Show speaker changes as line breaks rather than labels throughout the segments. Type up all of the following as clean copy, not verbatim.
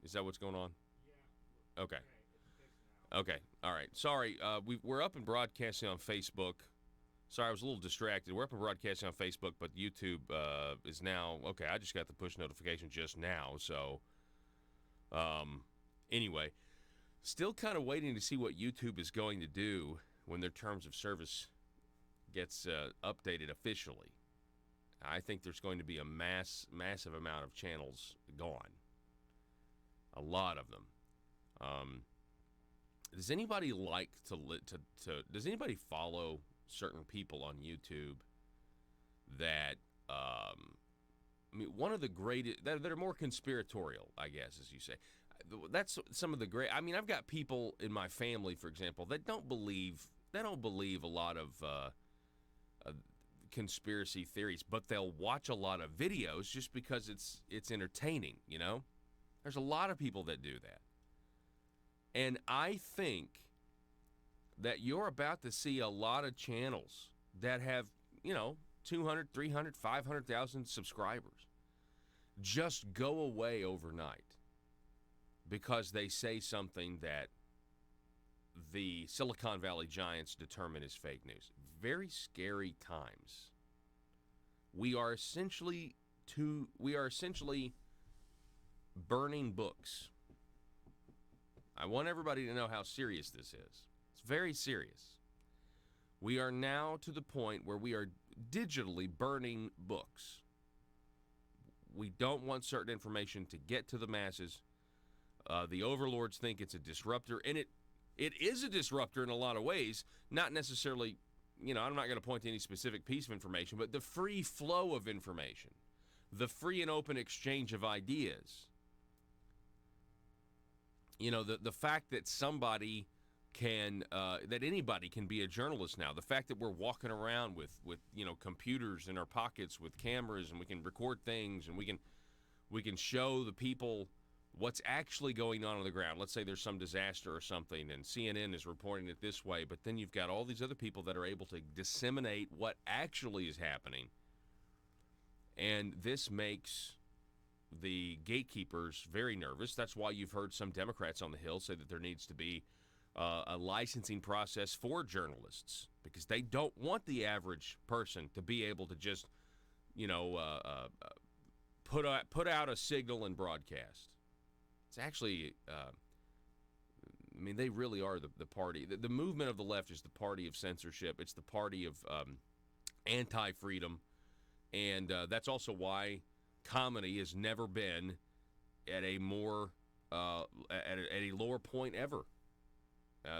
Is that what's going on? Okay. Okay. All right. Sorry. We're up and broadcasting on Facebook. Sorry, I was a little distracted. We're up and broadcasting on Facebook, but YouTube is now okay. I just got the push notification just now. So, anyway, still kind of waiting to see what YouTube is going to do when their terms of service gets updated officially. I think there's going to be a massive amount of channels gone. A lot of them. Does anybody like to does anybody follow certain people on YouTube that I mean, one of the greatest that are more conspiratorial, I guess, as you say. That's some of the great. I mean, I've got people in my family, for example, that don't believe a lot of conspiracy theories, but they'll watch a lot of videos just because it's entertaining. You know, there's a lot of people that do that, and I think that you're about to see a lot of channels that have 200, 300, 500,000 subscribers just go away overnight because they say something that the Silicon Valley giants determine is fake news. Very scary times. We are essentially burning books. I want everybody to know how serious this is. It's very serious. We are now to the point where we are digitally burning books. We don't want certain information to get to the masses. The overlords think it's a disruptor, and it is a disruptor in a lot of ways. Not necessarily, I'm not going to point to any specific piece of information, but the free flow of information, the free and open exchange of ideas. The fact that somebody can, that anybody can be a journalist now. The fact that we're walking around with computers in our pockets with cameras, and we can record things, and we can show the people what's actually going on the ground. Let's say there's some disaster or something, and CNN is reporting it this way, but then you've got all these other people that are able to disseminate what actually is happening, and this makes the gatekeepers very nervous. That's why you've heard some Democrats on the Hill say that there needs to be a licensing process for journalists, because they don't want the average person to be able to just, put out a signal and broadcast. It's actually, they really are the party. The movement of the left is the party of censorship. It's the party of anti-freedom, and that's also why comedy has never been at a more at a lower point ever.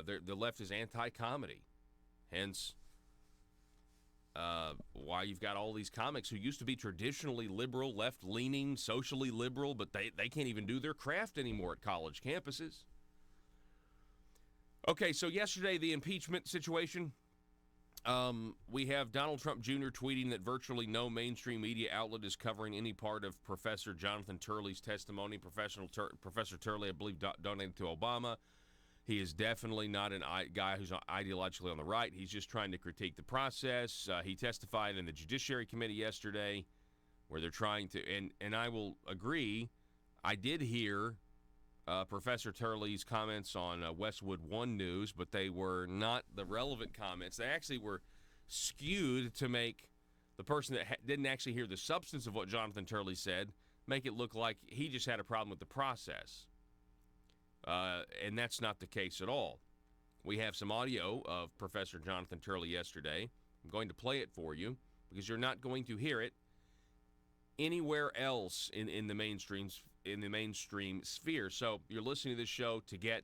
The left is anti-comedy, hence why you've got all these comics who used to be traditionally liberal, left-leaning, socially liberal, but they can't even do their craft anymore at college campuses. Okay, so yesterday, the impeachment situation. We have Donald Trump Jr. tweeting that virtually no mainstream media outlet is covering any part of Professor Jonathan Turley's testimony. Professor Turley, I believe, donated to Obama. He is definitely not a guy who's ideologically on the right. He's just trying to critique the process. He testified in the Judiciary Committee yesterday where they're trying to, and I will agree, I did hear Professor Turley's comments on Westwood One News, but they were not the relevant comments. They actually were skewed to make the person that didn't actually hear the substance of what Jonathan Turley said make it look like he just had a problem with the process. And that's not the case at all. We have some audio of Professor Jonathan Turley yesterday. I'm going to play it for you because you're not going to hear it anywhere else in the mainstream sphere. So you're listening to this show to get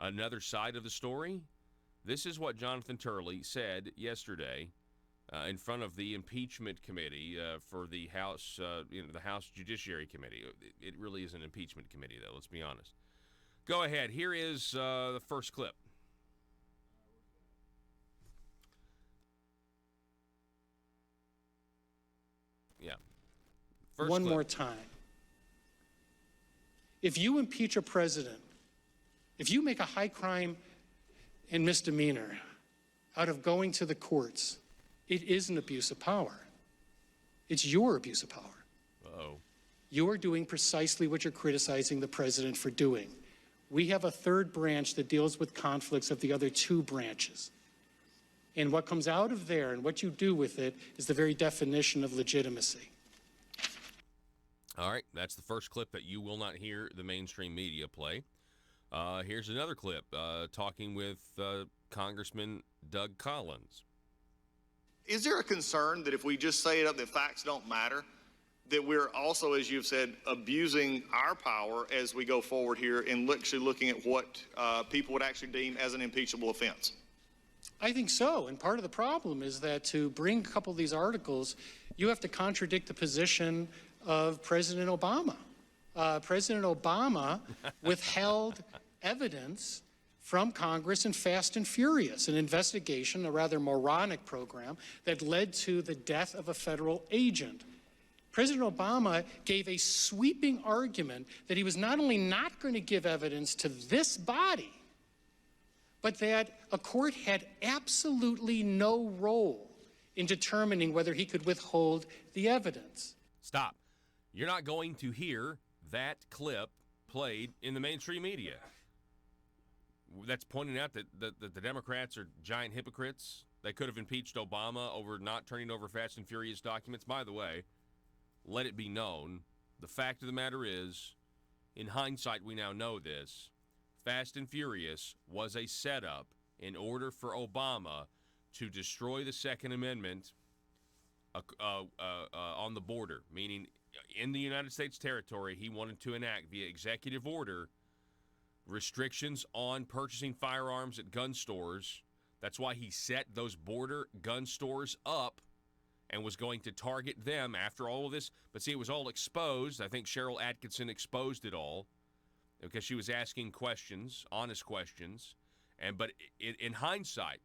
another side of the story. This is what Jonathan Turley said yesterday in front of the impeachment committee for the House, the House Judiciary Committee. It really is an impeachment committee, though. Let's be honest. Go ahead. Here is the first clip. Yeah. First
One
clip.
more time. If you impeach a president, if you make a high crime and misdemeanor out of going to the courts, it is an abuse of power. It's your abuse of power.
Uh-oh.
You are doing precisely what you're criticizing the president for doing. We have a third branch that deals with conflicts of the other two branches. And what comes out of there and what you do with it is the very definition of legitimacy.
All right, that's the first clip that you will not hear the mainstream media play. Here's another clip talking with Congressman Doug Collins.
Is there a concern that if we just say it up that facts don't matter, that we're also, as you've said, abusing our power as we go forward here and actually looking at what people would actually deem as an impeachable offense?
I think so. And part of the problem is that to bring a couple of these articles, you have to contradict the position of President Obama. President Obama withheld evidence from Congress in Fast and Furious, an investigation, a rather moronic program that led to the death of a federal agent. President Obama gave a sweeping argument that he was not only not going to give evidence to this body, but that a court had absolutely no role in determining whether he could withhold the evidence.
Stop. You're not going to hear that clip played in the mainstream media. That's pointing out that the Democrats are giant hypocrites. They could have impeached Obama over not turning over Fast and Furious documents. By the way, let it be known, the fact of the matter is, in hindsight, we now know this, Fast and Furious was a setup in order for Obama to destroy the Second Amendment on the border, meaning in the United States territory, he wanted to enact via executive order restrictions on purchasing firearms at gun stores. That's why he set those border gun stores up and was going to target them after all of this. But see, it was all exposed. I think Cheryl Atkinson exposed it all because she was asking questions, honest questions. But in hindsight,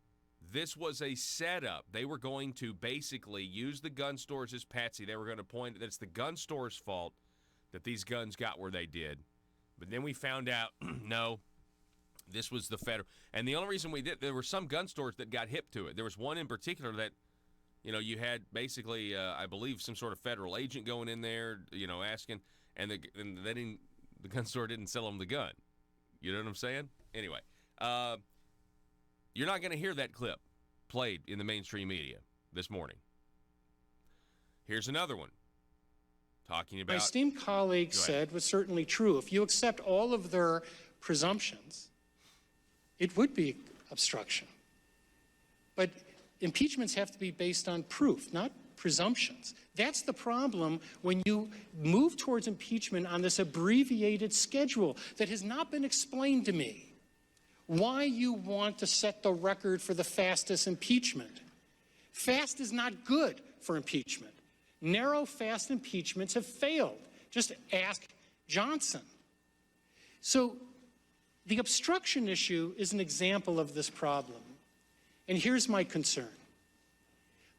this was a setup. They were going to basically use the gun stores as patsy. They were going to point that it's the gun store's fault that these guns got where they did. But then we found out, no, this was the federal. And the only reason we did, there were some gun stores that got hip to it. There was one in particular that, you had basically, I believe, some sort of federal agent going in there, asking, and the gun store didn't sell them the gun. You know what I'm saying? Anyway, you're not going to hear that clip played in the mainstream media this morning. Here's another one. Talking about,
my esteemed colleague said was certainly true. If you accept all of their presumptions, it would be obstruction. But impeachments have to be based on proof, not presumptions. That's the problem when you move towards impeachment on this abbreviated schedule that has not been explained to me. Why you want to set the record for the fastest impeachment. Fast is not good for impeachment. Narrow, fast impeachments have failed. Just ask Johnson. So the obstruction issue is an example of this problem. And here's my concern.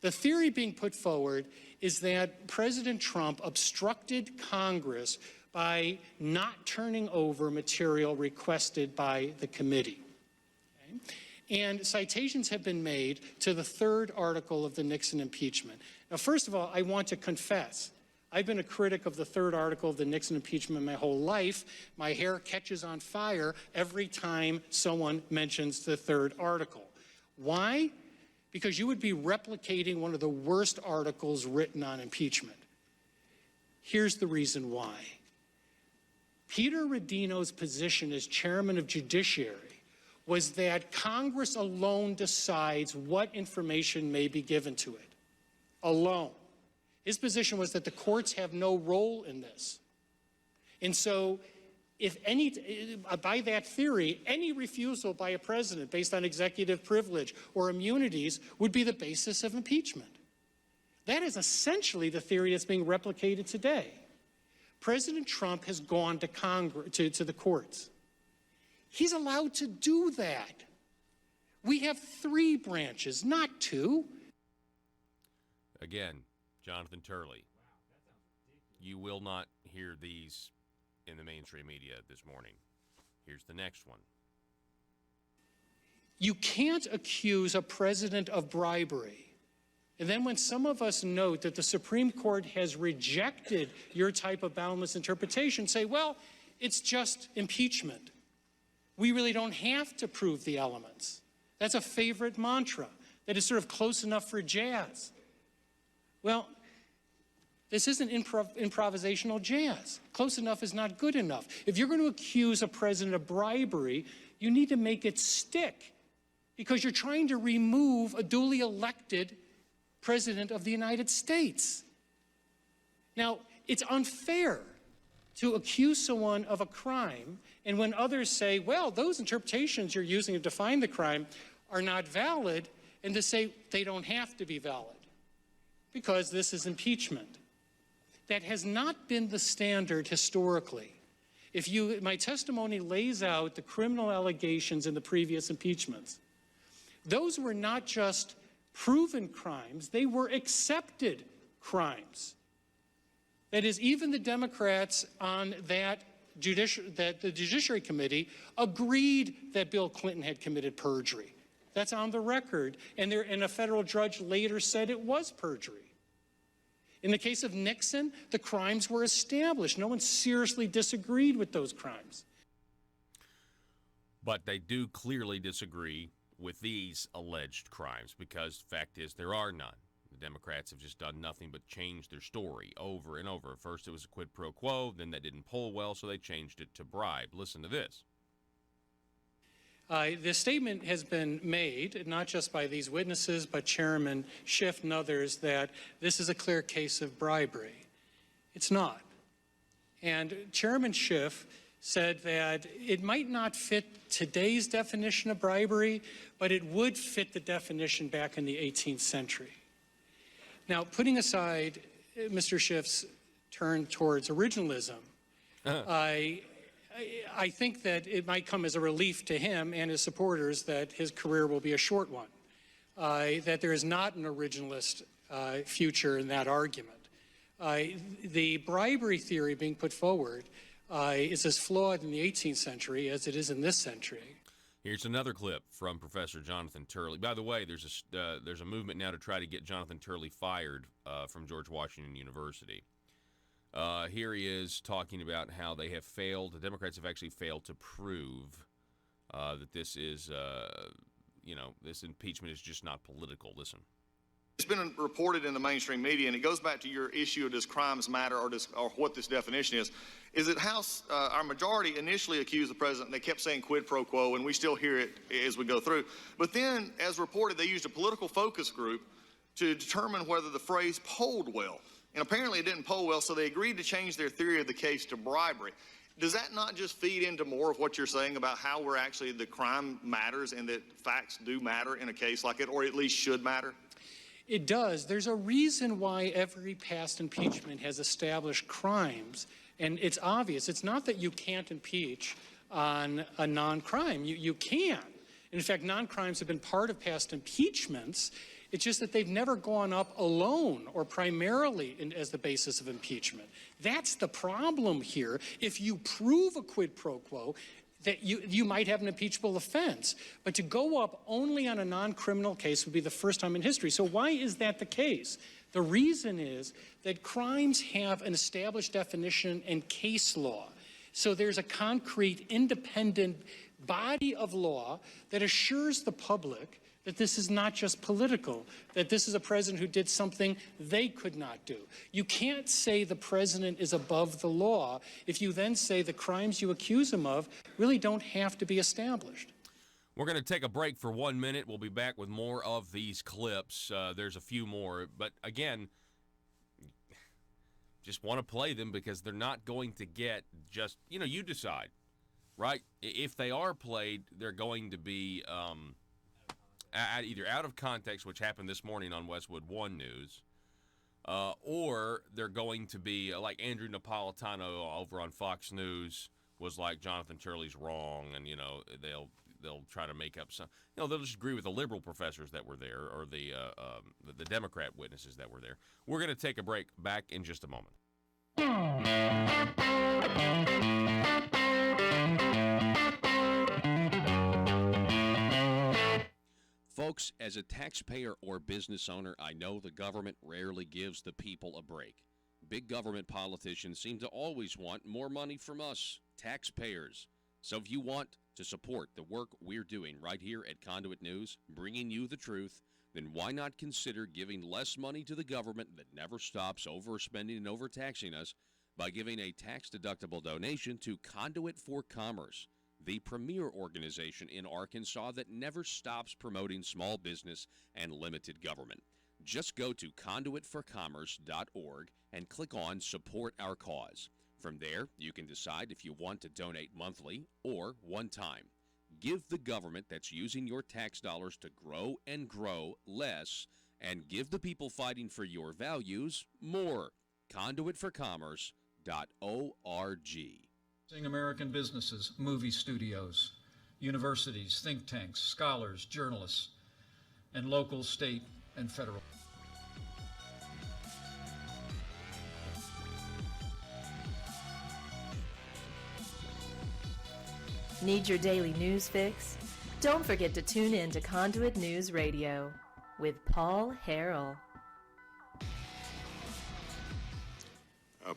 The theory being put forward is that President Trump obstructed Congress by not turning over material requested by the committee. Okay? And citations have been made to the third article of the Nixon impeachment. Now, first of all, I want to confess, I've been a critic of the third article of the Nixon impeachment my whole life. My hair catches on fire every time someone mentions the third article. Why? Because you would be replicating one of the worst articles written on impeachment. Here's the reason why. Peter Rodino's position as chairman of Judiciary was that Congress alone decides what information may be given to it. Alone. His position was that the courts have no role in this. And so, by that theory, any refusal by a president based on executive privilege or immunities would be the basis of impeachment. That is essentially the theory that's being replicated today. President Trump has gone to Congress, to the courts. He's allowed to do that. We have 3 branches, not 2.
Again, Jonathan Turley. You will not hear these in the mainstream media this morning. Here's the next one.
You can't accuse a president of bribery And then when some of us note that the Supreme Court has rejected your type of boundless interpretation, say, well, it's just impeachment. We really don't have to prove the elements. That's a favorite mantra that is sort of close enough for jazz. Well, this isn't improvisational jazz. Close enough is not good enough. If you're going to accuse a president of bribery, you need to make it stick, because you're trying to remove a duly elected president of the United States. Now, it's unfair to accuse someone of a crime, and when others say, well, those interpretations you're using to define the crime are not valid, and to say they don't have to be valid, because this is impeachment. That has not been the standard historically. My testimony lays out the criminal allegations in the previous impeachments. Those were not just proven crimes, they were accepted crimes. That is, even the Democrats on the Judiciary Committee agreed that Bill Clinton had committed perjury. That's on the record, and a federal judge later said it was perjury. In the case of Nixon, the crimes were established. No one seriously disagreed with those crimes.
But they do clearly disagree with these alleged crimes, because the fact is there are none. The Democrats have just done nothing but change their story over and over. First it was a quid pro quo, then that didn't poll well, so they changed it to bribe. Listen to this.
The statement has been made, not just by these witnesses, but Chairman Schiff and others, that this is a clear case of bribery. It's not. And Chairman Schiff said that it might not fit today's definition of bribery, but it would fit the definition back in the 18th century. Now, putting aside Mr. Schiff's turn towards originalism, I think that it might come as a relief to him and his supporters that his career will be a short one, that there is not an originalist future in that argument. The bribery theory being put forward is as flawed in the 18th century as it is in this century.
Here's another clip from Professor Jonathan Turley. By the way, there's a movement now to try to get Jonathan Turley fired from George Washington University. Here he is talking about how they have failed. The Democrats have actually failed to prove that this is, this impeachment is just not political. Listen.
It's been reported in the mainstream media, and it goes back to your issue of does crimes matter or what this definition is that House, our majority initially accused the president. They kept saying quid pro quo, and we still hear it as we go through. But then, as reported, they used a political focus group to determine whether the phrase polled well. And apparently it didn't poll well, so they agreed to change their theory of the case to bribery. Does that not just feed into more of what you're saying about how the crime matters and that facts do matter in a case like it, or at least should matter?
It does. There's a reason why every past impeachment has established crimes, and it's obvious. It's not that you can't impeach on a non-crime. You can. In fact, non-crimes have been part of past impeachments. It's just that they've never gone up alone or primarily as the basis of impeachment. That's the problem here. If you prove a quid pro quo, that you might have an impeachable offense. But to go up only on a non-criminal case would be the first time in history. So why is that the case? The reason is that crimes have an established definition and case law. So there's a concrete, independent body of law that assures the public that this is not just political, that this is a president who did something they could not do. You can't say the president is above the law if you then say the crimes you accuse him of really don't have to be established.
We're going to take a break for 1 minute. We'll be back with more of these clips. There's a few more, but again, just want to play them because they're not going to get just, you decide, right? If they are played, they're going to be either out of context, which happened this morning on Westwood One News, or they're going to be like Andrew Napolitano over on Fox News was like Jonathan Turley's wrong, and they'll try to make up some. They'll just agree with the liberal professors that were there or the Democrat witnesses that were there. We're going to take a break. Back in just a moment.
Folks, as a taxpayer or business owner, I know the government rarely gives the people a break. Big government politicians seem to always want more money from us, taxpayers. So if you want to support the work we're doing right here at Conduit News, bringing you the truth, then why not consider giving less money to the government that never stops overspending and overtaxing us by giving a tax-deductible donation to Conduit for Commerce, the premier organization in Arkansas that never stops promoting small business and limited government. Just go to conduitforcommerce.org and click on Support Our Cause. From there, you can decide if you want to donate monthly or one time. Give the government that's using your tax dollars to grow and grow less, and give the people fighting for your values more. Conduitforcommerce.org.
American businesses, movie studios, universities, think tanks, scholars, journalists, and local, state, and federal.
Need your daily news fix? Don't forget to tune in to Conduit News Radio with Paul Harrell.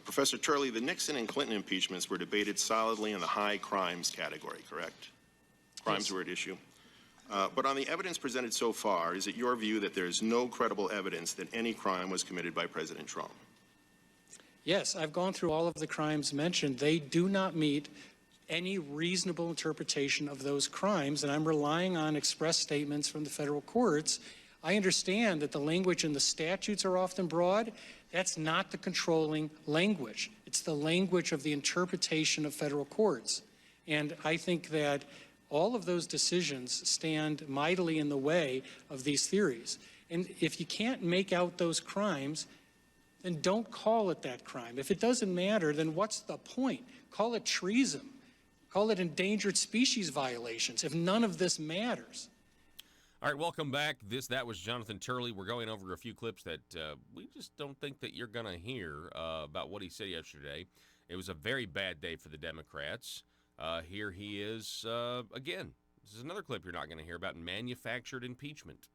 Professor Turley, the Nixon and Clinton impeachments were debated solidly in the high crimes category, correct? Crimes were at issue. But on the evidence presented so far, is it your view that there is no credible evidence that any crime was committed by President Trump?
Yes, I've gone through all of the crimes mentioned. They do not meet any reasonable interpretation of those crimes, and I'm relying on express statements from the federal courts. I understand that the language in the statutes are often broad. That's not the controlling language. It's the language of the interpretation of federal courts. And I think that all of those decisions stand mightily in the way of these theories. And if you can't make out those crimes, then don't call it that crime. If it doesn't matter, then what's the point? Call it treason. Call it endangered species violations if none of this matters.
All right, welcome back. That was Jonathan Turley. We're going over a few clips that we just don't think that you're going to hear about what he said yesterday. It was a very bad day for the Democrats. Here he is again. This is another clip you're not going to hear about, manufactured impeachment.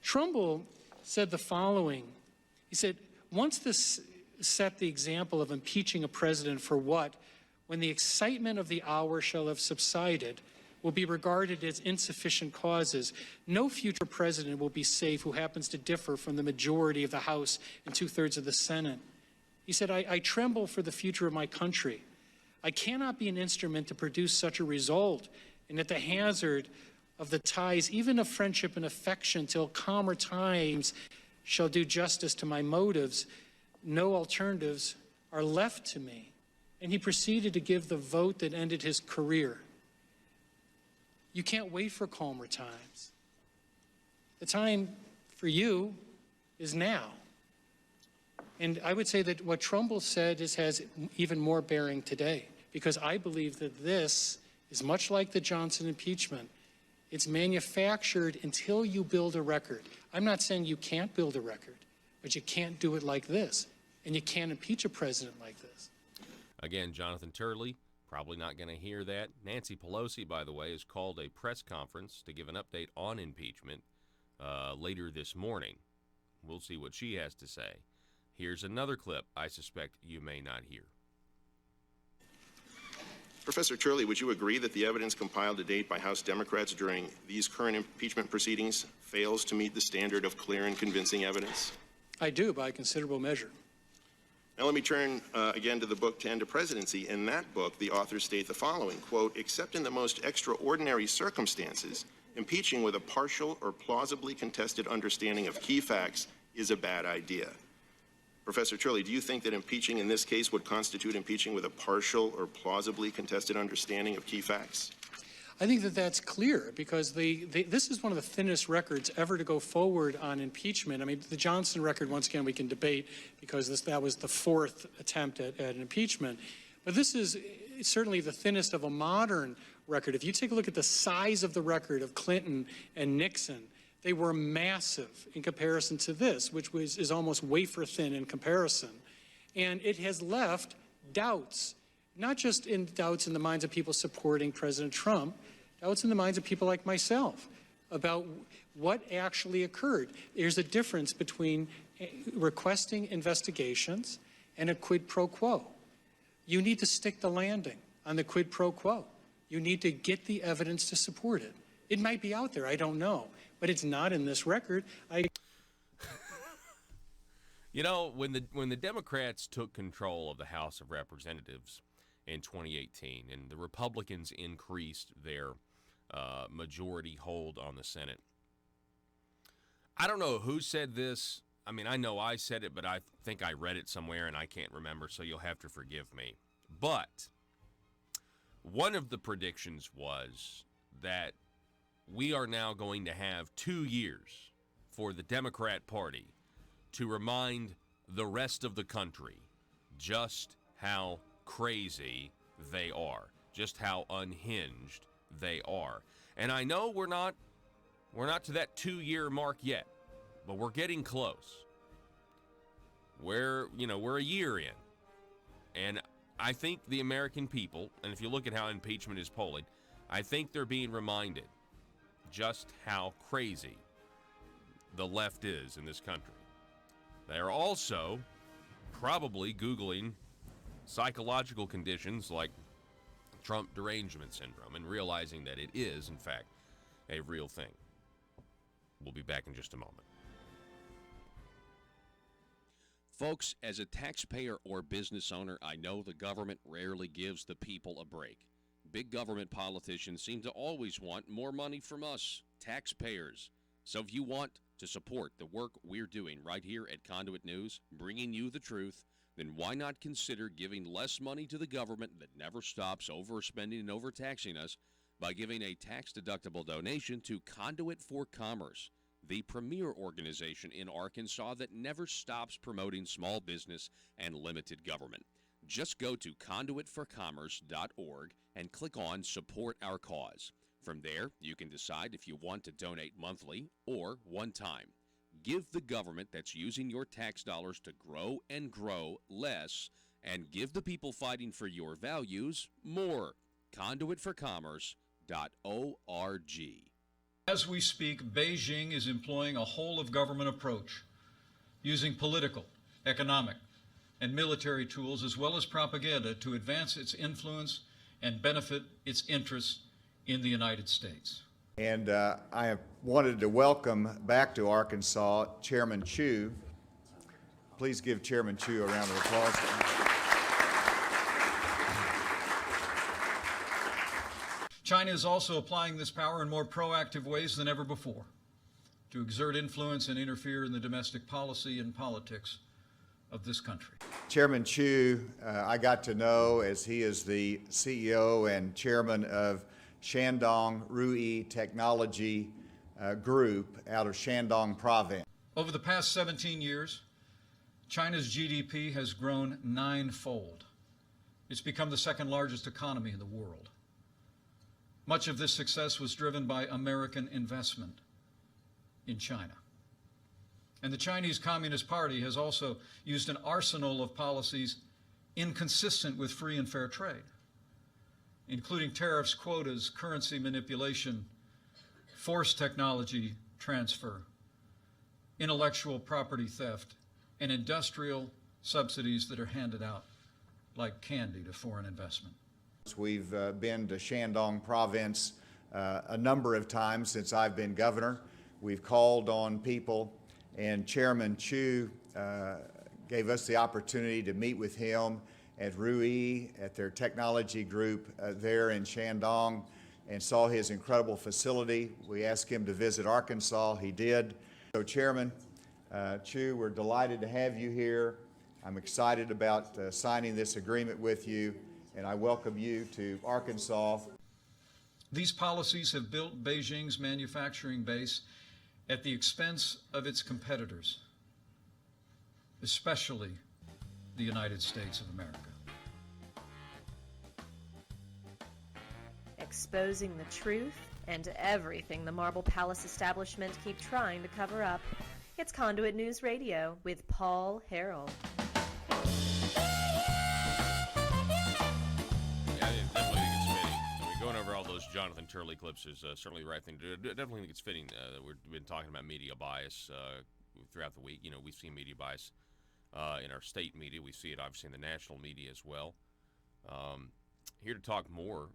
Trumbull said the following. He said, once this set the example of impeaching a president for what, when the excitement of the hour shall have subsided, will be regarded as insufficient causes, no future president will be safe who happens to differ from the majority of the House and 2/3 of the Senate. He said, I tremble for the future of my country. I cannot be an instrument to produce such a result, and at the hazard of the ties, even of friendship and affection, till calmer times shall do justice to my motives, no alternatives are left to me. And he proceeded to give the vote that ended his career. You can't wait for calmer times. The time for you is now. And I would say that what Trumbull said has even more bearing today, because I believe that this is much like the Johnson impeachment. It's manufactured until you build a record. I'm not saying you can't build a record, but you can't do it like this. And you can't impeach a president like this.
Again, Jonathan Turley. Probably not going to hear that. Nancy Pelosi, by the way, has called a press conference to give an update on impeachment later this morning. We'll see what she has to say. Here's another clip I suspect you may not hear.
Professor Turley, would you agree that the evidence compiled to date by House Democrats during these current impeachment proceedings fails to meet the standard of clear and convincing evidence?
I do, by a considerable measure.
Now let me turn again to the book, To End a Presidency. In that book, the authors state the following, quote, except in the most extraordinary circumstances, impeaching with a partial or plausibly contested understanding of key facts is a bad idea. Professor Turley, do you think that impeaching in this case would constitute impeaching with a partial or plausibly contested understanding of key facts?
I think that that's clear because this is one of the thinnest records ever to go forward on impeachment. I mean, the Johnson record, once again, we can debate because that was the fourth attempt at an impeachment. But this is certainly the thinnest of a modern record. If you take a look at the size of the record of Clinton and Nixon, they were massive in comparison to this, which is almost wafer thin in comparison. And it has left doubts, not just doubts in the minds of people supporting President Trump, doubts in the minds of people like myself about what actually occurred. There's a difference between requesting investigations and a quid pro quo. You need to stick the landing on the quid pro quo. You need to get the evidence to support it. It might be out there, I don't know, but it's not in this record.
You know, when the Democrats took control of the House of Representatives in 2018 and the Republicans increased their majority hold on the Senate, I don't know who said this. I mean, I know I said it, but I think I read it somewhere and I can't remember, so you'll have to forgive me. But one of the predictions was that we are now going to have 2 years for the Democrat Party to remind the rest of the country just how crazy they are, just how unhinged they are. And I know we're not to that 2-year mark yet, but we're getting close. We're a year in. And I think the American people, and if you look at how impeachment is polling, I think they're being reminded just how crazy the left is in this country. They are also probably Googling psychological conditions like Trump derangement syndrome and realizing that it is, in fact, a real thing. We'll be back in just a moment.
Folks, as a taxpayer or business owner, I know the government rarely gives the people a break. Big government politicians seem to always want more money from us, taxpayers. So if you want to support the work we're doing right here at Conduit News, bringing you the truth, then why not consider giving less money to the government that never stops overspending and overtaxing us by giving a tax-deductible donation to Conduit for Commerce, the premier organization in Arkansas that never stops promoting small business and limited government. Just go to conduitforcommerce.org and click on Support Our Cause. From there, you can decide if you want to donate monthly or one time. Give the government that's using your tax dollars to grow and grow less, and give the people fighting for your values more. Conduitforcommerce.org.
As we speak, Beijing is employing a whole-of-government approach, using political, economic, and military tools as well as propaganda to advance its influence and benefit its interests in the United States.
And I have wanted to welcome back to Arkansas Chairman Chu. Please give Chairman Chu a round of applause.
China is also applying this power in more proactive ways than ever before to exert influence and interfere in the domestic policy and politics of this country.
Chairman Chu, I got to know as he is the CEO and chairman of Shandong Ruyi Technology Group out of Shandong Province.
Over the past 17 years, China's GDP has grown 9-fold. It's become the second largest economy in the world. Much of this success was driven by American investment in China. And the Chinese Communist Party has also used an arsenal of policies inconsistent with free and fair trade, including tariffs, quotas, currency manipulation, forced technology transfer, intellectual property theft, and industrial subsidies that are handed out like candy to foreign investment.
We've been to Shandong Province a number of times since I've been governor. We've called on people, and Chairman Chu gave us the opportunity to meet with him at Ruyi, at their technology group there in Shandong, and saw his incredible facility. We asked him to visit Arkansas. He did. So Chairman Chu, we're delighted to have you here. I'm excited about signing this agreement with you, and I welcome you to Arkansas.
These policies have built Beijing's manufacturing base at the expense of its competitors, especially the United States of America.
Exposing the truth and everything the Marble Palace establishment keep trying to cover up. It's Conduit News Radio with Paul Harrell.
Yeah, I definitely think it's fitting. We're going over all those those Jonathan Turley clips is certainly the right thing to do. I definitely think it's fitting that we've been talking about media bias throughout the week. We've seen media bias in our state media. We see it obviously in the national media as well. Here to talk more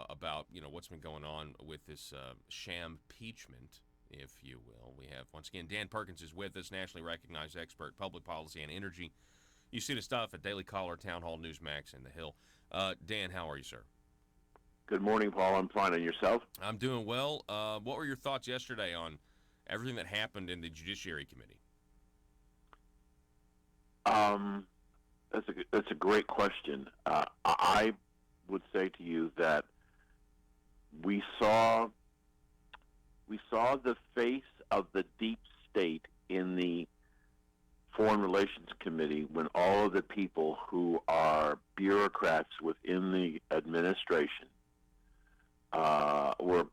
about what's been going on with this sham impeachment, if you will. We have once again Dan Perkins is with us, nationally recognized expert, public policy and energy. You see the stuff at Daily Caller, Town Hall, Newsmax, and The Hill. Dan, how are you, sir?
Good morning, Paul. I'm fine. And yourself?
I'm doing well. What were your thoughts yesterday on everything that happened in the Judiciary Committee?
That's a great question. I would say to you that we saw the face of the deep state in the Foreign Relations Committee when all of the people who are bureaucrats within the administration were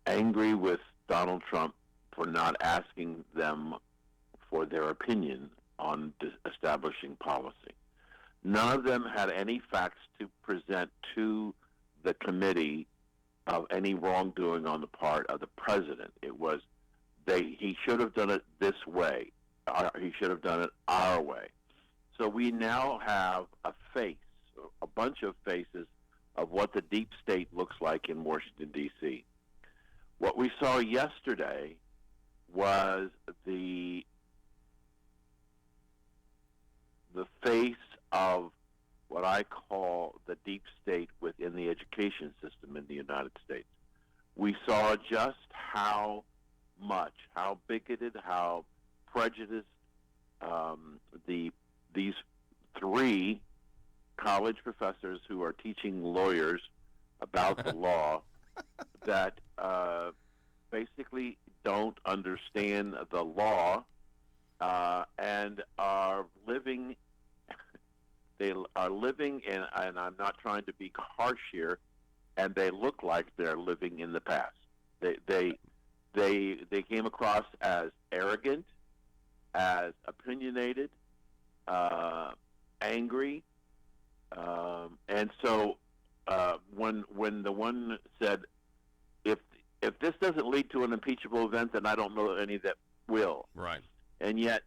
angry with Donald Trump for not asking them for their opinion on establishing policy. None of them had any facts to present to the committee of any wrongdoing on the part of the president. It was he should have done it this way. He should have done it our way. So we now have a bunch of faces of what the deep state looks like in Washington, D.C. What we saw yesterday was the face of what I call the deep state within the education system in the United States. We saw just how bigoted, how prejudiced these three college professors who are teaching lawyers about the law that basically don't understand the law and are living. They are living in, and I'm not trying to be harsh here, and they look like they're living in the past. They came across as arrogant, as opinionated, angry, and so when the one said, if this doesn't lead to an impeachable event, then I don't know any that will.
Right.
And yet,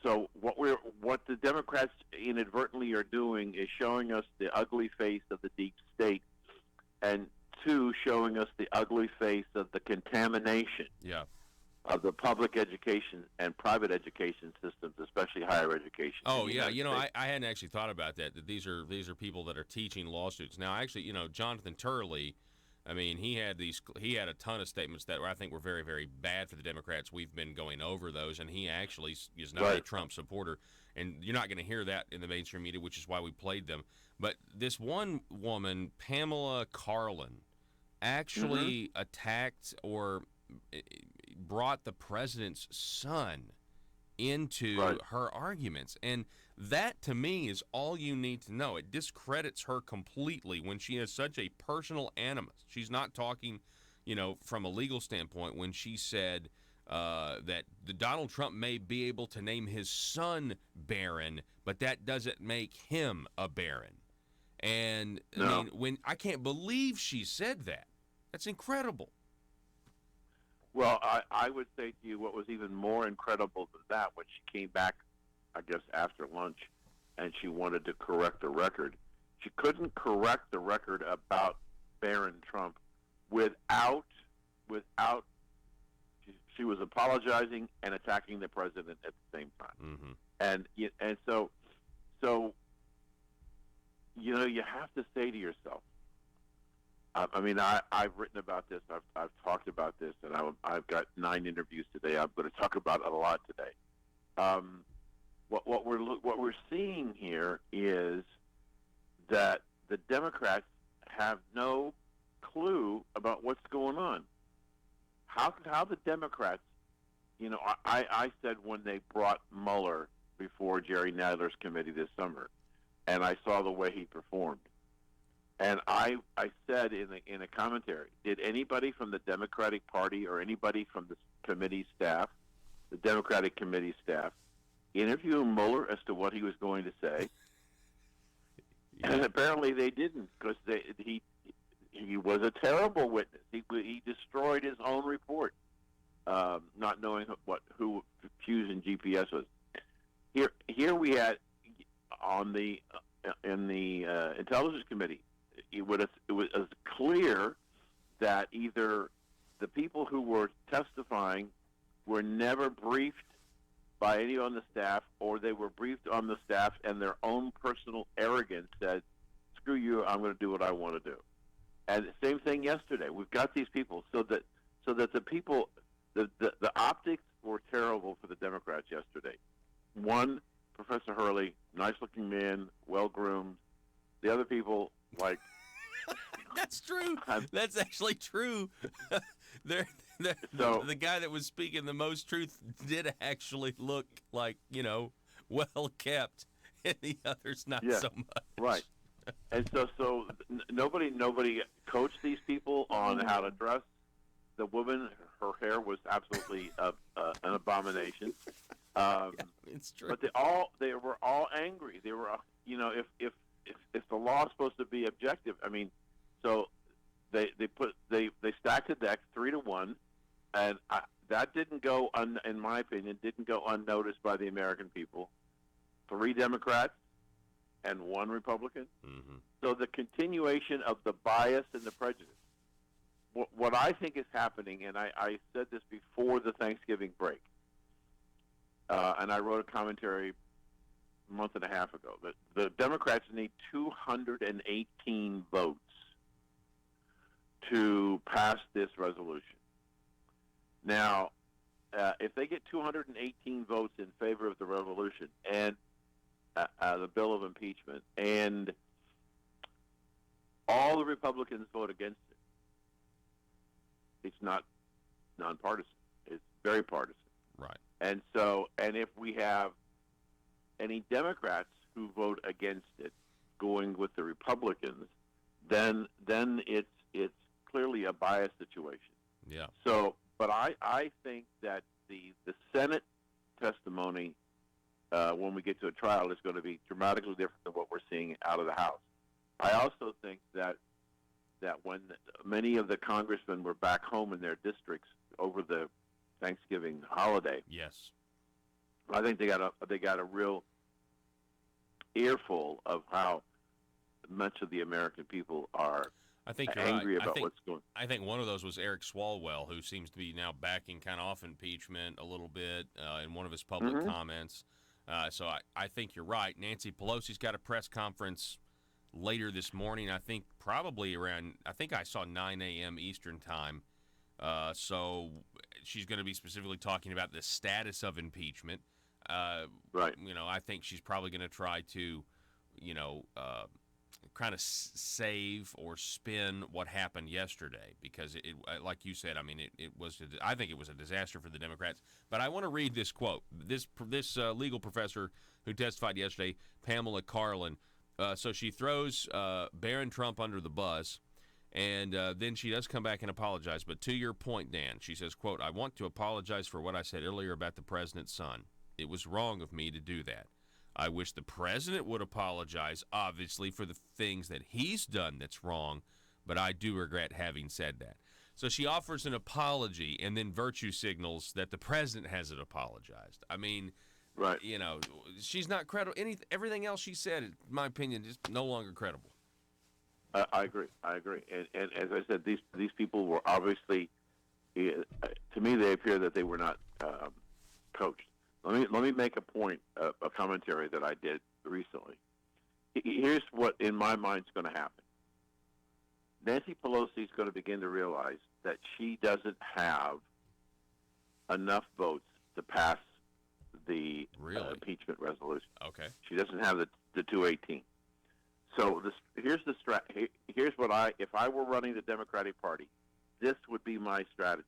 so what the Democrats inadvertently are doing is showing us the ugly face of the deep state, and two, showing us the ugly face of the contamination of the public education and private education systems, especially higher education.
Oh yeah, I hadn't actually thought about that. That these are people that are teaching law students. Now, actually, Jonathan Turley, I mean, he had a ton of statements that I think were very, very bad for the Democrats. We've been going over those, and he actually is not a Trump supporter. And you're not going to hear that in the mainstream media, which is why we played them. But this one woman, Pamela Karlan, actually attacked or brought the president's son into her arguments. And that, to me, is all you need to know. It discredits her completely when she has such a personal animus. She's not talking, from a legal standpoint when she said that Donald Trump may be able to name his son Barron, but that doesn't make him a Baron. And, I mean, I can't believe she said that. That's incredible.
Well, I would say to you what was even more incredible than that, when she came back, I guess, after lunch, and she wanted to correct the record. She couldn't correct the record about Barron Trump without she was apologizing and attacking the president at the same time. And so you have to say to yourself, I mean, I've written about this. I've talked about this, and I've got 9 interviews today. I'm going to talk about it a lot today. What we're seeing here is that the Democrats have no clue about what's going on. How the Democrats, I said when they brought Mueller before Jerry Nadler's committee this summer, and I saw the way he performed. And I said in a commentary, did anybody from the Democratic Party or anybody from the committee staff, the Democratic committee staff, interview Mueller as to what he was going to say? And apparently they didn't, because he was a terrible witness. He destroyed his own report, not knowing who Fusion GPS was. Here we had in the Intelligence Committee, it was clear that either the people who were testifying were never briefed by anyone on the staff, or they were briefed on the staff and their own personal arrogance said, screw you, I'm going to do what I want to do. And the same thing yesterday. We've got these people so that the people, the optics were terrible for the Democrats yesterday. One, Professor Hurley, nice-looking man, well-groomed. The other people, like...
That's true. That's actually true.
So,
the guy that was speaking the most truth did actually look like, well kept, and the others not so much.
Right. And so nobody coached these people on how to dress. The woman, her hair was absolutely an abomination.
It's true.
But they were all angry. They were, if the law is supposed to be objective, I mean, so they stacked the deck 3-1, and that didn't go in my opinion, didn't go unnoticed by the American people. 3 Democrats and 1 Republican.
Mm-hmm.
So the continuation of the bias and the prejudice. What I think is happening, and I said this before the Thanksgiving break, and I wrote a commentary a month and a half ago, that the Democrats need 218 votes to pass this resolution. Now, if they get 218 votes in favor of the resolution and the bill of impeachment, and all the Republicans vote against it, it's not nonpartisan. It's very partisan.
Right.
And if we have any Democrats who vote against it going with the Republicans, then it's clearly a biased situation.
Yeah.
So, but I think that the Senate testimony when we get to a trial is going to be dramatically different than what we're seeing out of the House. I also think that when many of the congressmen were back home in their districts over the Thanksgiving holiday,
yes,
I think they got a real earful of how much of the American people are
I think you're
angry
right.
about what's going.
I think one of those was Eric Swalwell, who seems to be now backing kind of off impeachment a little bit in one of his public comments. So I think you're right. Nancy Pelosi's got a press conference later this morning. I think probably around, I think I saw 9 a.m. Eastern time. So she's going to be specifically talking about the status of impeachment.
Right.
I think she's probably going to try to, kind of save or spin what happened yesterday, because it like you said, I mean, I think it was a disaster for the Democrats. But I want to read this quote. This legal professor who testified yesterday, Pamela Carlin. So she throws Barron Trump under the bus, and then she does come back and apologize. But to your point, Dan, she says, quote, "I want to apologize for what I said earlier about the president's son. It was wrong of me to do that. I wish the president would apologize, obviously, for the things that he's done that's wrong, but I do regret having said that." So she offers an apology and then virtue signals that the president hasn't apologized. I mean,
right.
She's not credible. Everything else she said, in my opinion, is no longer credible.
I agree. And as I said, these people were obviously, to me, they appear that they were not coached. Let me make a point, a commentary that I did recently. Here's what, in my mind, is going to happen. Nancy Pelosi is going to begin to realize that she doesn't have enough votes to pass the impeachment resolution.
Okay.
She doesn't have the 218. So here's what if I were running the Democratic Party, this would be my strategy.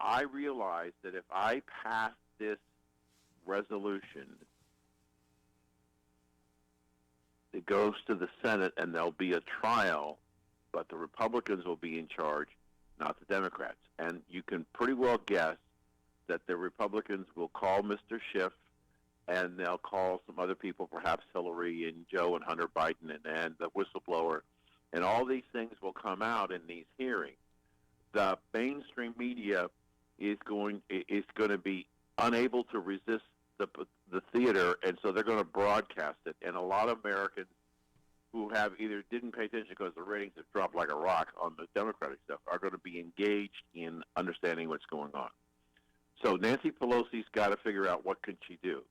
I realize that if I pass this resolution, it goes to the Senate and there'll be a trial, but the Republicans will be in charge, not the Democrats. And you can pretty well guess that the Republicans will call Mr. Schiff and they'll call some other people, perhaps Hillary and Joe and Hunter Biden and the whistleblower, and all these things will come out in these hearings. The mainstream media is going to be unable to resist the theater, and so they're going to broadcast it. And a lot of Americans who have either didn't pay attention because the ratings have dropped like a rock on the Democratic stuff are going to be engaged in understanding what's going on. So Nancy Pelosi's got to figure out what can she do.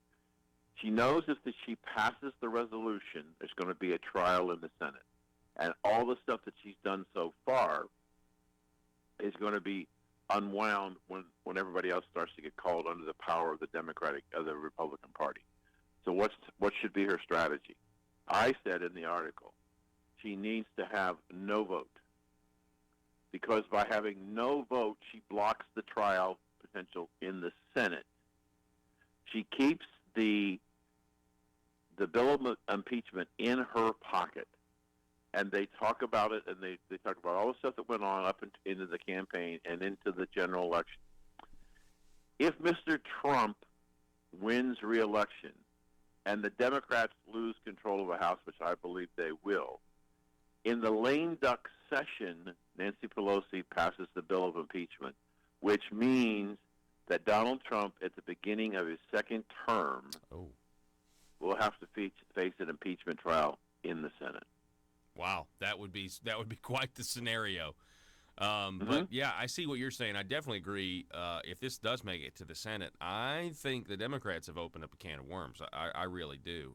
She knows if she passes the resolution, there's going to be a trial in the Senate. And all the stuff that she's done so far is going to be unwound when everybody else starts to get called under the power of the Republican Party. So what should be her strategy? I said in the article, she needs to have no vote, because by having no vote, she blocks the trial potential in the Senate. She keeps the bill of impeachment in her pocket, and they talk about it, and they talk about all the stuff that went on up into the campaign and into the general election. If Mr. Trump wins re-election and the Democrats lose control of the House, which I believe they will, in the lame duck session, Nancy Pelosi passes the bill of impeachment, which means that Donald Trump, at the beginning of his second term, will have to face an impeachment trial in the Senate.
Wow, that would be quite the scenario. But yeah, I see what you're saying. I definitely agree. If this does make it to the Senate, I think the Democrats have opened up a can of worms. I really do.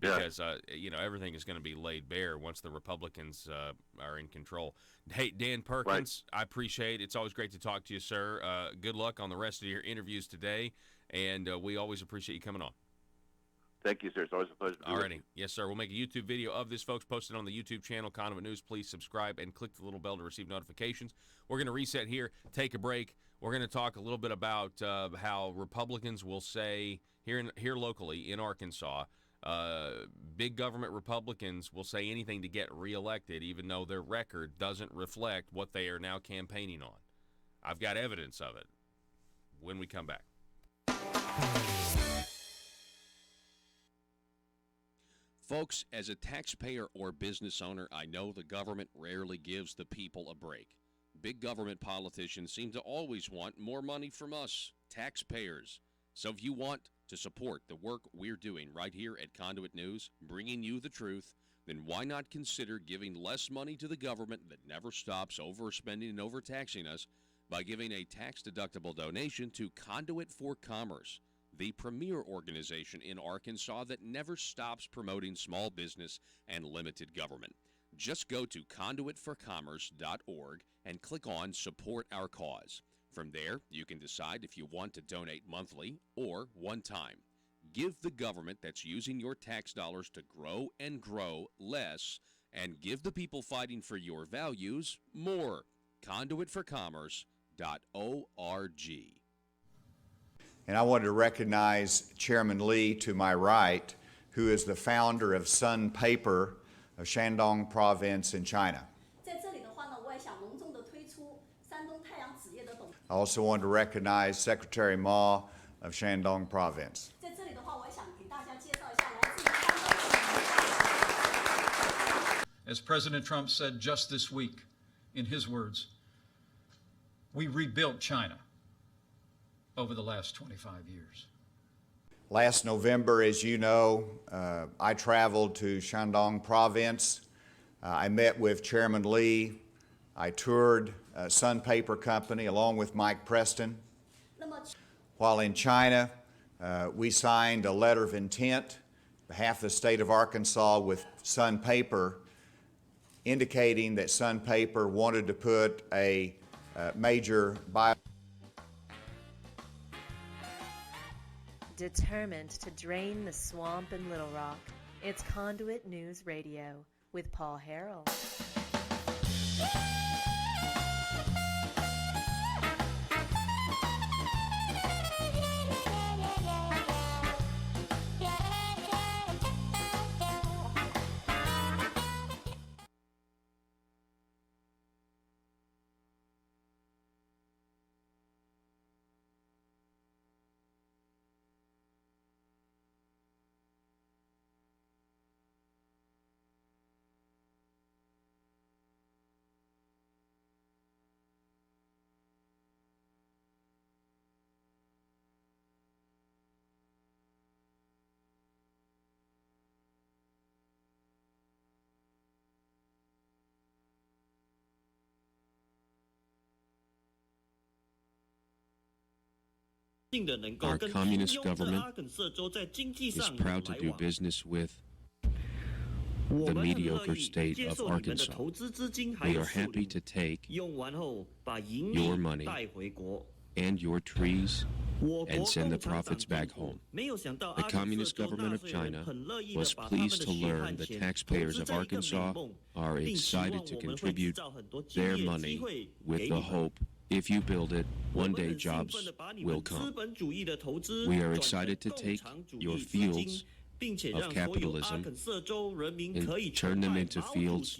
Because everything is going to be laid bare once the Republicans are in control. Hey, Dan Perkins, I appreciate it. It's always great to talk to you, sir. Good luck on the rest of your interviews today, and we always appreciate you coming on.
Thank you, sir. It's always a pleasure to be with you.
Yes, sir. We'll make a YouTube video of this, folks, posted on the YouTube channel, Conduit News. Please subscribe and click the little bell to receive notifications. We're going to reset here, take a break. We're going to talk a little bit about how Republicans will say, here locally in Arkansas, big government Republicans will say anything to get reelected, even though their record doesn't reflect what they are now campaigning on. I've got evidence of it when we come back.
Folks, as a taxpayer or business owner, I know the government rarely gives the people a break. Big government politicians seem to always want more money from us, taxpayers. So if you want to support the work we're doing right here at Conduit News, bringing you the truth, then why not consider giving less money to the government that never stops overspending and overtaxing us by giving a tax-deductible donation to Conduit for Commerce, the premier organization in Arkansas that never stops promoting small business and limited government. Just go to conduitforcommerce.org and click on Support Our Cause. From there, you can decide if you want to donate monthly or one time. Give the government that's using your tax dollars to grow and grow less, and give the people fighting for your values more. Conduitforcommerce.org.
And I wanted to recognize Chairman Lee to my right, who is the founder of Sun Paper of Shandong Province in China. I also want to recognize Secretary Ma of Shandong Province.
As President Trump said just this week, in his words, we rebuilt China over the last 25 years.
Last November, as you know, I traveled to Shandong Province. I met with Chairman Lee. I toured Sun Paper Company along with Mike Preston. While in China, we signed a letter of intent on behalf of the state of Arkansas with Sun Paper, indicating that Sun Paper wanted to put a major
Determined to drain the swamp in Little Rock, it's Conduit News Radio with Paul Harrell.
Our communist government is proud to do business with the mediocre state of Arkansas. We are happy to take your money and your trees and send the profits back home. The Communist government of China was pleased to learn the taxpayers of Arkansas are excited to contribute their money with the hope if you build it, one day jobs will come. We are excited to take your fields of capitalism and turn them into fields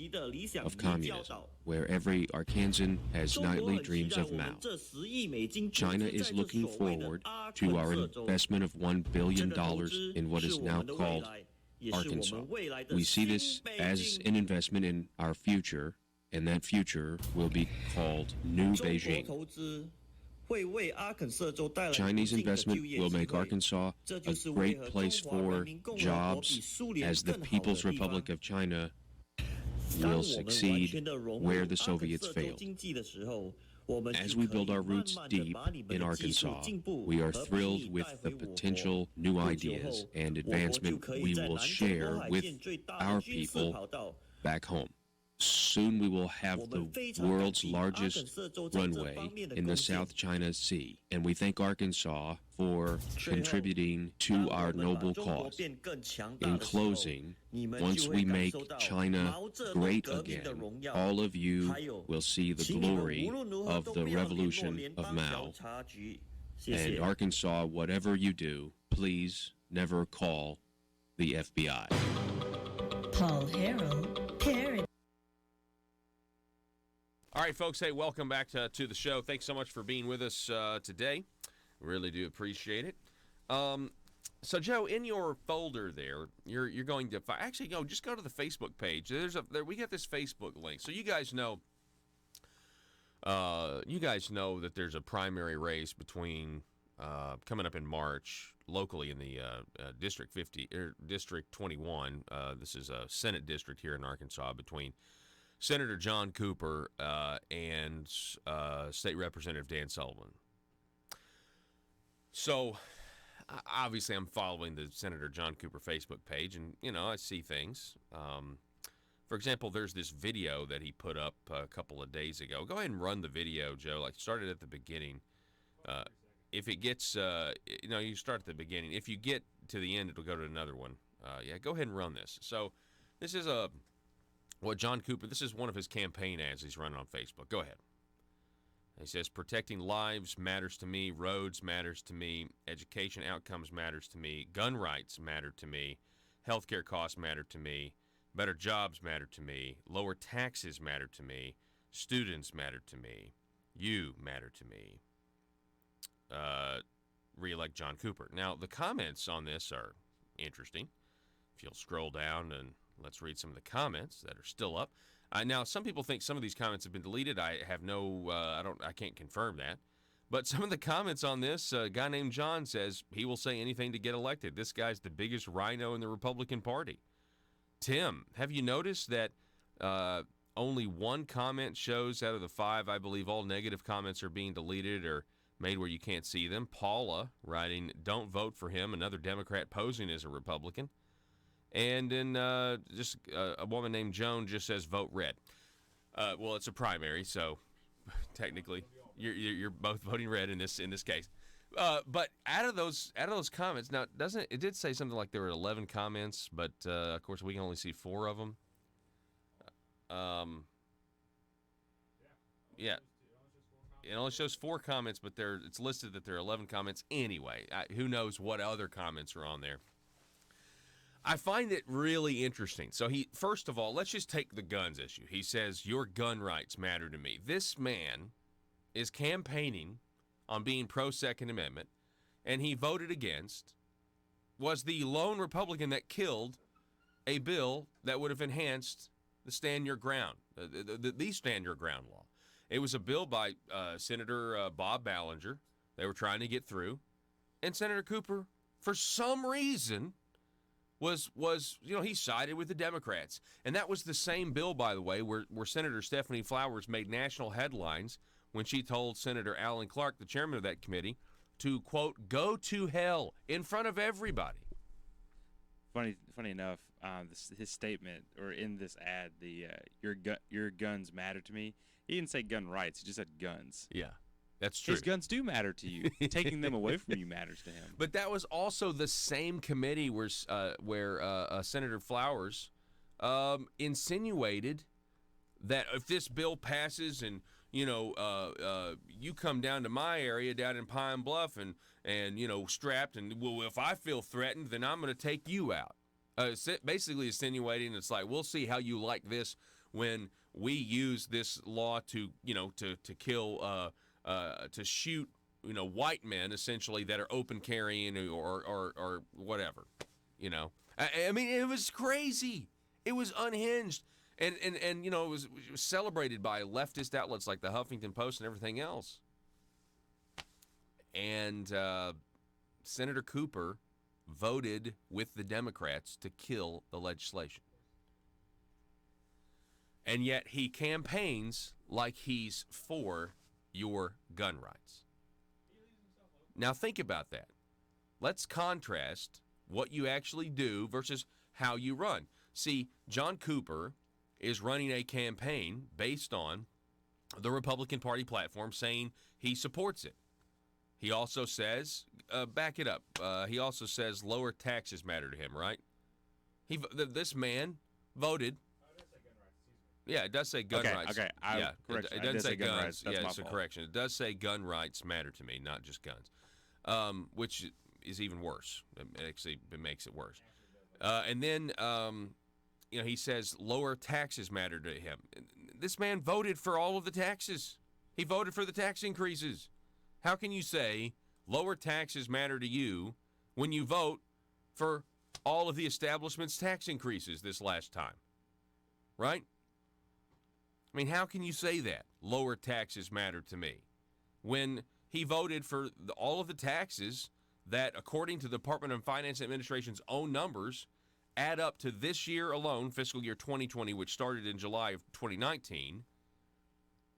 of communism, where every Arkansan has nightly dreams of Mao. China is looking forward to our investment of $1 billion in what is now called Arkansas. We see this as an investment in our future, and that future will be called New Beijing. Chinese investment will make Arkansas a great place for jobs, as the People's Republic of China will succeed where the Soviets failed. As we build our roots deep in Arkansas, we are thrilled with the potential new ideas and advancement we will share with our people back home. Soon we will have the world's largest runway in the South China Sea, and we thank Arkansas for contributing to our noble cause. In closing, once we make China great again, all of you will see the glory of the revolution of Mao. And Arkansas, whatever you do, please never call the FBI.
Paul Harrell, parody.
All right, folks. Hey, welcome back to the show. Thanks so much for being with us today. Really do appreciate it. So, Joe, in your folder there, you're going to actually just go to the Facebook page. We got this Facebook link, so you guys know. That there's a primary race between coming up in March locally in the District 50 or District 21. This is a Senate district here in Arkansas between Senator John Cooper and State Representative Dan Sullivan. So, obviously, I'm following the Senator John Cooper Facebook page, and, I see things. For example, there's this video that he put up a couple of days ago. Go ahead and run the video, Joe. Like, start it at the beginning. If it gets, you start at the beginning. If you get to the end, it'll go to another one. Go ahead and run this. So, this is John Cooper, this is one of his campaign ads he's running on Facebook. Go ahead. He says, protecting lives matters to me, roads matters to me, education outcomes matters to me, gun rights matter to me, healthcare costs matter to me, better jobs matter to me, lower taxes matter to me, students matter to me, you matter to me. Re-elect John Cooper. Now, the comments on this are interesting. If you'll scroll down and let's read some of the comments that are still up. Now, some people think some of these comments have been deleted. I have I can't confirm that. But some of the comments on this, a guy named John says he will say anything to get elected. This guy's the biggest rhino in the Republican Party. Tim, have you noticed that only one comment shows out of the 5? I believe all negative comments are being deleted or made where you can't see them. Paula writing, don't vote for him, another Democrat posing as a Republican. And then just a woman named Joan just says vote red. Well, it's a primary, so technically you're both voting red in this case. But out of those comments, now it did say something like there were 11 comments, but of course we can only see 4 of them. Yeah. It only shows 4 comments, but it's listed that there are 11 comments anyway. Who knows what other comments are on there? I find it really interesting. So first of all, let's just take the guns issue. He says, your gun rights matter to me. This man is campaigning on being pro-Second Amendment, and he voted against, was the lone Republican that killed a bill that would have enhanced the Stand Your Ground, the Stand Your Ground law. It was a bill by Senator Bob Ballinger. They were trying to get through. And Senator Cooper, for some reason, was he sided with the Democrats. And that was the same bill, by the way, where Senator Stephanie Flowers made national headlines when she told Senator Alan Clark, the chairman of that committee, to, quote, go to hell in front of everybody.
Funny enough, his statement, or in this ad, the your guns matter to me. He didn't say gun rights. He just said guns.
Yeah, that's true.
His guns do matter to you. Taking them away from you matters to him.
But that was also the same committee where Senator Flowers insinuated that if this bill passes and you come down to my area down in Pine Bluff and strapped, and well, if I feel threatened, then I'm going to take you out. Basically insinuating it's like, we'll see how you like this when we use this law to kill, to shoot, white men essentially that are open carrying or whatever. I mean, it was crazy. It was unhinged. And it was celebrated by leftist outlets like the Huffington Post and everything else. And Senator Cooper voted with the Democrats to kill the legislation. And yet he campaigns like he's for your gun rights. Now think about that. Let's contrast what you actually do versus how you run. See, John Cooper is running a campaign based on the Republican Party platform, saying he supports it. He also says, back it up, he also says lower taxes matter to him, right? This man voted. Yeah, it does say gun rights.
Okay,
it doesn't say gun rights. Yeah, it's a correction. It does say gun rights matter to me, not just guns, which is even worse. It makes it worse. And then he says lower taxes matter to him. This man voted for all of the taxes. He voted for the tax increases. How can you say lower taxes matter to you when you vote for all of the establishment's tax increases this last time? Right? I mean, how can you say that? Lower taxes matter to me when he voted for all of the taxes that, according to the Department of Finance Administration's own numbers, add up to this year alone, fiscal year 2020, which started in July of 2019,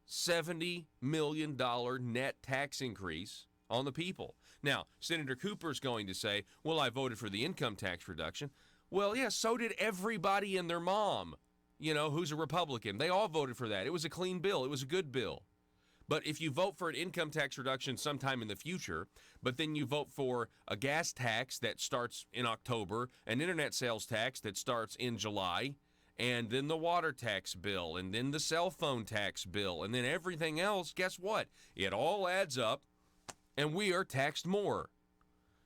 $70 million net tax increase on the people. Now, Senator Cooper's going to say, well, I voted for the income tax reduction. Well, yeah, so did everybody and their mom, who's a Republican. They all voted for that. It was a clean bill. It was a good bill. But if you vote for an income tax reduction sometime in the future, but then you vote for a gas tax that starts in October, an internet sales tax that starts in July, and then the water tax bill, and then the cell phone tax bill, and then everything else, guess what? It all adds up, and we are taxed more.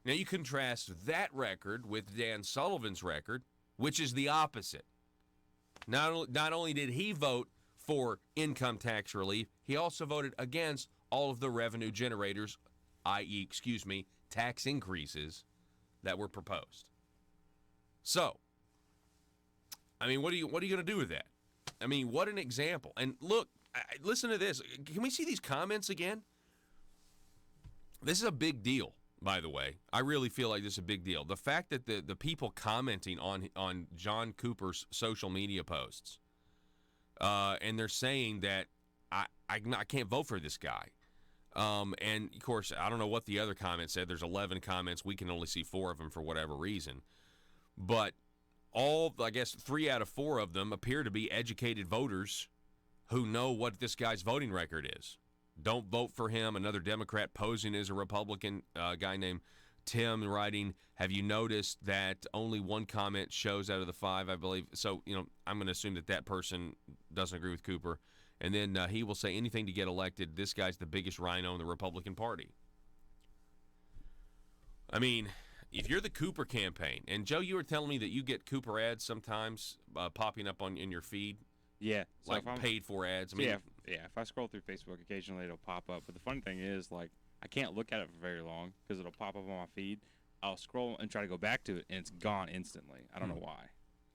Now you contrast that record with Dan Sullivan's record, which is the opposite. Not only did he vote for income tax relief, he also voted against all of the revenue generators, i.e., tax increases that were proposed. So, I mean, what are you going to do with that? I mean, what an example. And look, listen to this. Can we see these comments again? This is a big deal, by the way. I really feel like this is a big deal. The fact that the people commenting on John Cooper's social media posts, and they're saying that I can't vote for this guy. And, of course, I don't know what the other comments said. There's 11 comments. We can only see 4 of them for whatever reason. But I guess 3 out of 4 of them appear to be educated voters who know what this guy's voting record is. Don't vote for him. Another Democrat posing as a Republican, guy named Tim writing, have you noticed that only 1 comment shows out of the 5, I believe? So, I'm going to assume that person doesn't agree with Cooper. And then he will say anything to get elected. This guy's the biggest rhino in the Republican Party. I mean, if you're the Cooper campaign, and Joe, you were telling me that you get Cooper ads sometimes popping up in your feed.
Yeah,
so like paid for ads. I mean,
yeah. If I scroll through Facebook, occasionally it'll pop up. But the funny thing is, I can't look at it for very long because it'll pop up on my feed. I'll scroll and try to go back to it, and it's gone instantly. I don't know why.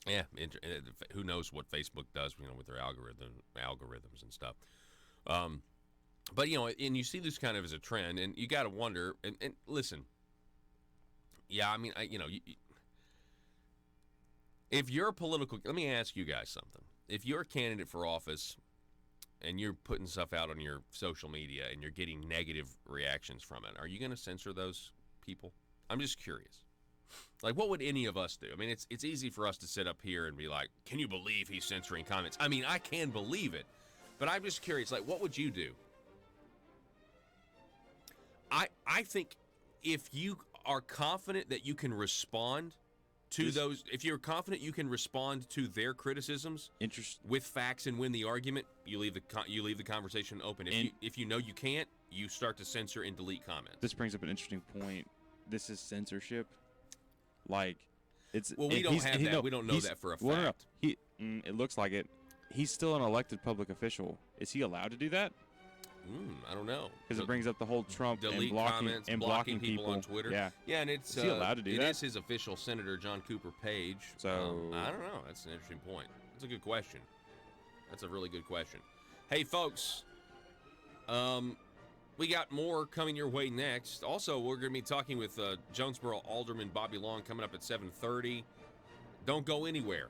Yeah, who knows what Facebook does, with their algorithms and stuff. But and you see this kind of as a trend, and you got to wonder. And listen, yeah, I mean, if you're a political, let me ask you guys something. If you're a candidate for office, and you're putting stuff out on your social media and you're getting negative reactions from it, are you going to censor those people? I'm just curious. Like, what would any of us do? I mean, it's easy for us to sit up here and be like, can you believe he's censoring comments? I mean, I can believe it, but I'm just curious, like, what would you do? I think if you are confident that you can respond to those, if you're confident you can respond to their criticisms with facts and win the argument, you leave the conversation open. If you know you can't, you start to censor and delete comments.
This brings up an interesting point. This is censorship. Like, it's
we don't have that. We don't know that for a fact.
Well, no. It looks like it. He's still an elected public official. Is he allowed to do that?
I don't know.
Because it brings up the whole Trump
delete
and
comments, blocking people on Twitter.
Yeah,
and it's
is he allowed to do that?
It is his official Senator John Cooper page.
So
I don't know. That's an interesting point. That's a good question. That's a really good question. Hey, folks, we got more coming your way next. Also, we're going to be talking with Jonesboro Alderman Bobby Long coming up at 7:30. Don't go anywhere.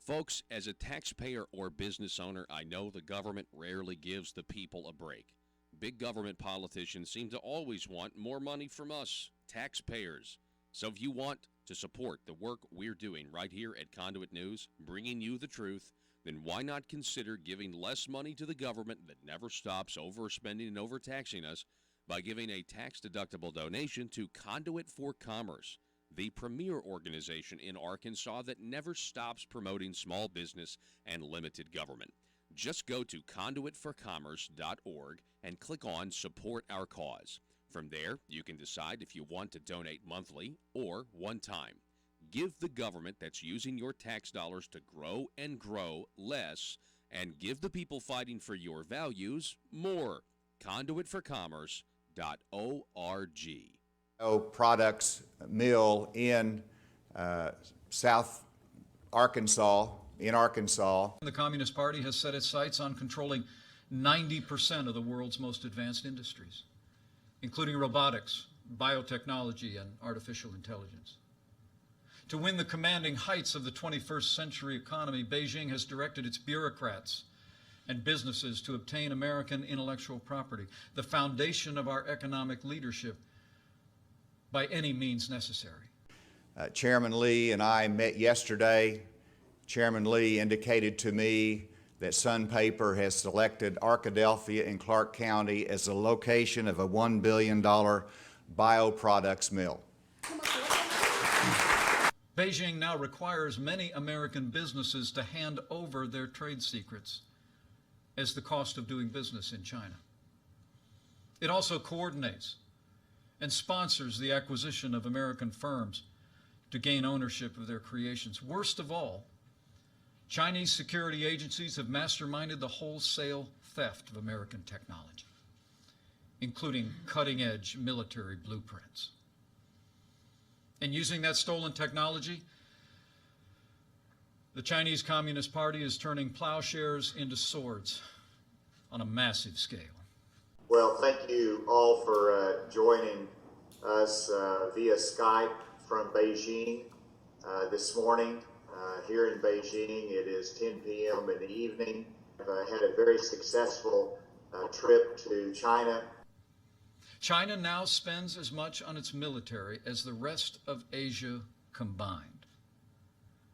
Folks, as a taxpayer or business owner, I know the government rarely gives the people a break. Big government politicians seem to always want more money from us, taxpayers. So if you want to support the work we're doing right here at Conduit News, bringing you the truth, then why not consider giving less money to the government that never stops overspending and overtaxing us by giving a tax-deductible donation to Conduit for Commerce, the premier organization in Arkansas that never stops promoting small business and limited government. Just go to conduitforcommerce.org and click on Support Our Cause. From there, you can decide if you want to donate monthly or one time. Give the government that's using your tax dollars to grow and grow less, and give the people fighting for your values more. Conduitforcommerce.org.
Products mill in South Arkansas,
The Communist Party has set its sights on controlling 90% of the world's most advanced industries, including robotics, biotechnology, and artificial intelligence. To win the commanding heights of the 21st century economy, Beijing has directed its bureaucrats and businesses to obtain American intellectual property, the foundation of our economic leadership, by any means necessary.
Chairman Lee and I met yesterday. Chairman Lee indicated to me that Sun Paper has selected Arkadelphia in Clark County as the location of a $1 billion bioproducts mill.
Beijing now requires many American businesses to hand over their trade secrets as the cost of doing business in China. It also coordinates and sponsors the acquisition of American firms to gain ownership of their creations. Worst of all, Chinese security agencies have masterminded the wholesale theft of American technology, including cutting-edge military blueprints. And using that stolen technology, the Chinese Communist Party is turning plowshares into swords on a massive scale.
Well, thank you all for joining us via Skype from Beijing this morning. Here in Beijing, it is 10 p.m. in the evening. I've had a very successful trip to China.
China now spends as much on its military as the rest of Asia combined.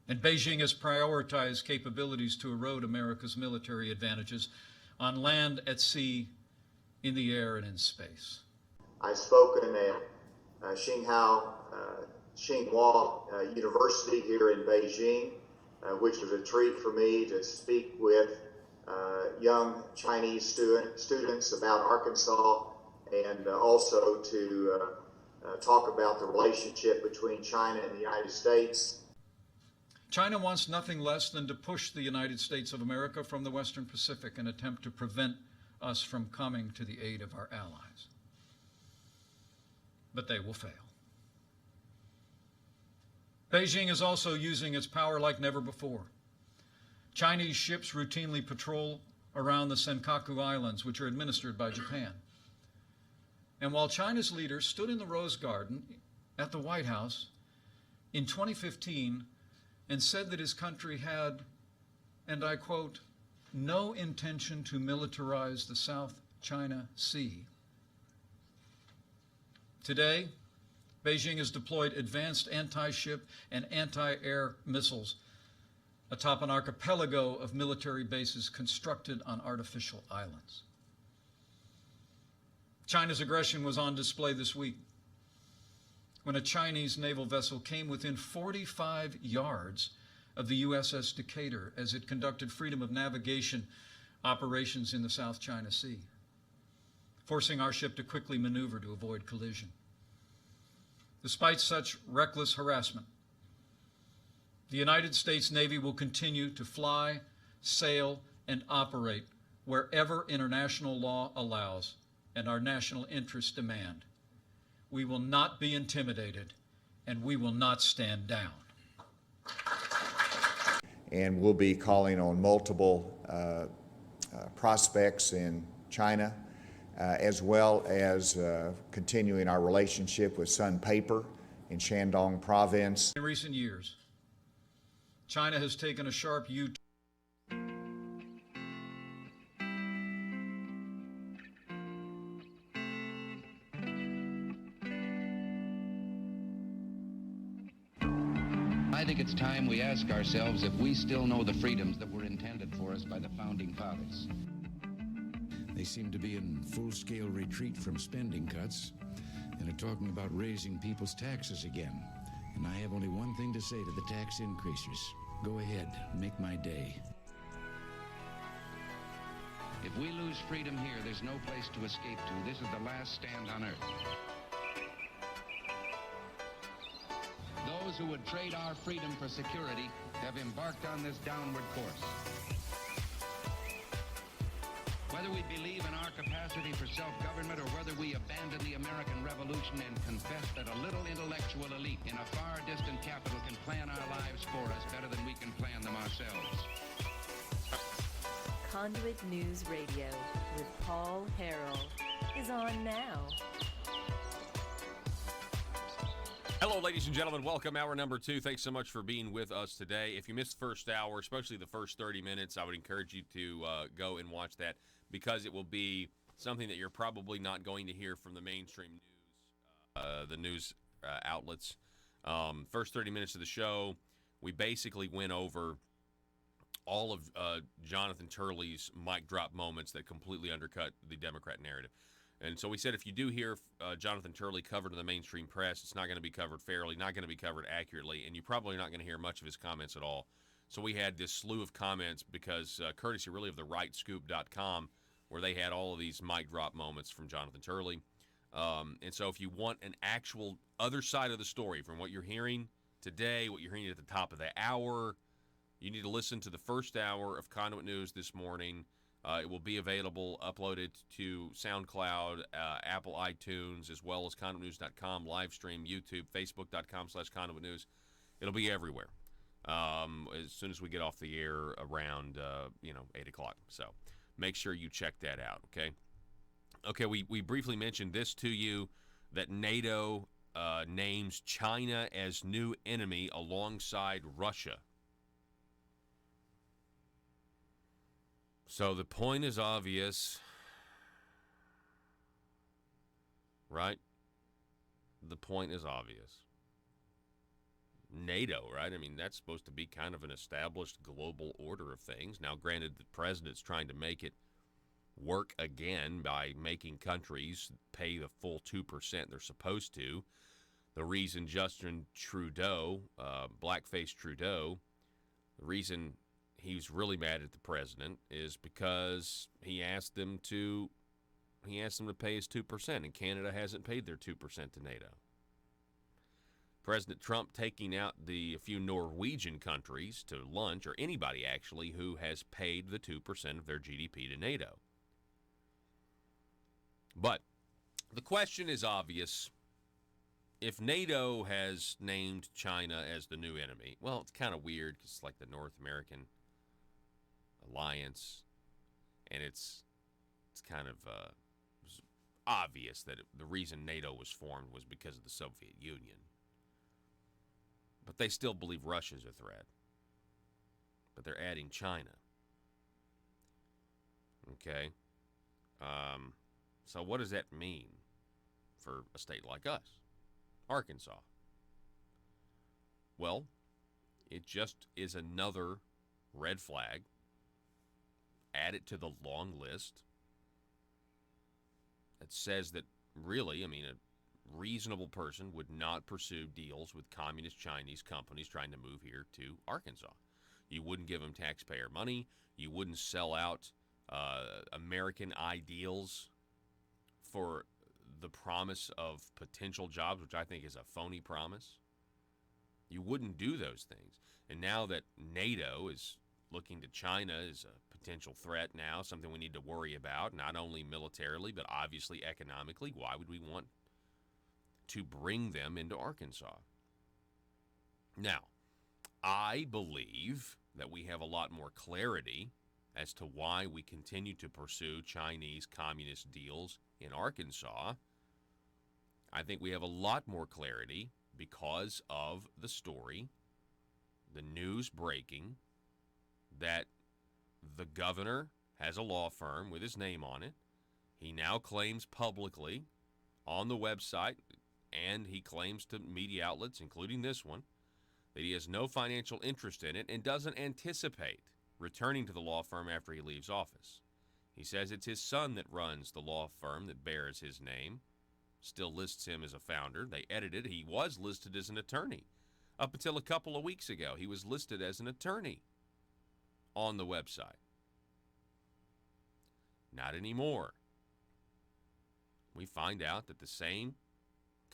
And Beijing has prioritized capabilities to erode America's military advantages on land, at sea, in the air, and in space. I've spoken at Tsinghua University here in Beijing, which was a treat for me to speak with young Chinese students about Arkansas, and also to talk about the relationship between China and the United States. China wants nothing less than to push the United States of America from the Western Pacific and attempt to prevent us from coming to the aid of our allies. But they will fail. Beijing is also using its power like never before. Chinese ships routinely patrol around the Senkaku Islands, which are administered by Japan. And while China's leaders stood in the Rose Garden at the White House in 2015 and said that his country had, and I quote, no intention to militarize the South China Sea. Today, Beijing has deployed advanced anti-ship and anti-air missiles atop an archipelago of military bases constructed on artificial islands. China's aggression was on display this week when a Chinese naval vessel came within 45 yards of the USS Decatur as it conducted freedom of navigation operations in the South China Sea, forcing our ship to quickly maneuver to avoid collision. Despite such reckless harassment, the United States Navy will continue to fly, sail, and operate wherever international law allows and our national interests demand. We will not be intimidated, and we will not stand down.
And we'll be calling on multiple prospects in China, as well as continuing our relationship with Sun Paper in Shandong Province.
In recent years, China has taken a sharp U-turn.
I think it's time we ask ourselves if we still know the freedoms that were intended for us by the founding fathers.
They seem to be in full-scale retreat from spending cuts and are talking about raising people's taxes again. And I have only one thing to say to the tax increasers. Go ahead, make my day.
If we lose freedom here, there's no place to escape to. This is the last stand on earth. Those who would trade our freedom for security have embarked on this downward course. Whether we believe in our capacity for self-government or whether we abandon the American Revolution and confess that a little intellectual elite in a far distant capital can plan our lives for us better than we can plan them ourselves.
Conduit News Radio with Paul Harrell is on now.
Hello, ladies and gentlemen. Welcome, hour number 2. Thanks so much for being with us today. If you missed the first hour, especially the first 30 minutes, I would encourage you to go and watch that because it will be something that you're probably not going to hear from the mainstream news, the news outlets. First 30 minutes of the show, we basically went over all of Jonathan Turley's mic drop moments that completely undercut the Democrat narrative. And so we said if you do hear Jonathan Turley covered in the mainstream press, it's not going to be covered fairly, not going to be covered accurately, and you're probably not going to hear much of his comments at all. So we had this slew of comments because courtesy really of the rightscoop.com, where they had all of these mic drop moments from Jonathan Turley. And so if you want an actual other side of the story from what you're hearing today, what you're hearing at the top of the hour, you need to listen to the first hour of Conduit News this morning. It will be available, uploaded to SoundCloud, Apple iTunes, as well as ConduitNews.com, live stream, YouTube, Facebook.com/Conduit News. It'll be everywhere as soon as we get off the air around, 8 o'clock. So make sure you check that out, okay? Okay, we briefly mentioned this to you, that NATO names China as new enemy alongside Russia. So the point is obvious, right? The point is obvious. NATO, right? I mean, that's supposed to be kind of an established global order of things. Now, granted, the president's trying to make it work again by making countries pay the full 2% they're supposed to. The reason Justin Trudeau, blackface Trudeau, the reason he's really mad at the president is because he asked them to pay his 2%, and Canada hasn't paid their 2% to NATO. President Trump taking out a few Norwegian countries to lunch, or anybody actually who has paid the 2% of their GDP to NATO. But the question is obvious. If NATO has named China as the new enemy, well, it's kind of weird because it's like the North American alliance, and it's kind of obvious that the reason NATO was formed was because of the Soviet Union. But they still believe Russia's a threat. But they're adding China. Okay? So what does that mean for a state like us, Arkansas? Well, it just is another red flag. Add it to the long list that says that really, I mean, a reasonable person would not pursue deals with communist Chinese companies trying to move here to Arkansas. You wouldn't give them taxpayer money. You wouldn't sell out American ideals for the promise of potential jobs, which I think is a phony promise. You wouldn't do those things. And now that NATO is looking to China as a potential threat now, something we need to worry about, not only militarily, but obviously economically, why would we want to bring them into Arkansas? Now, I believe that we have a lot more clarity as to why we continue to pursue Chinese communist deals in Arkansas. I think we have a lot more clarity because of the story, the news breaking, that the governor has a law firm with his name on it. He now claims publicly on the website, and he claims to media outlets, including this one, that he has no financial interest in it and doesn't anticipate returning to the law firm after he leaves office. He says it's his son that runs the law firm that bears his name, still lists him as a founder. They edited. He was listed as an attorney. Up until a couple of weeks ago, he was listed as an attorney on the website. Not anymore. We find out that the same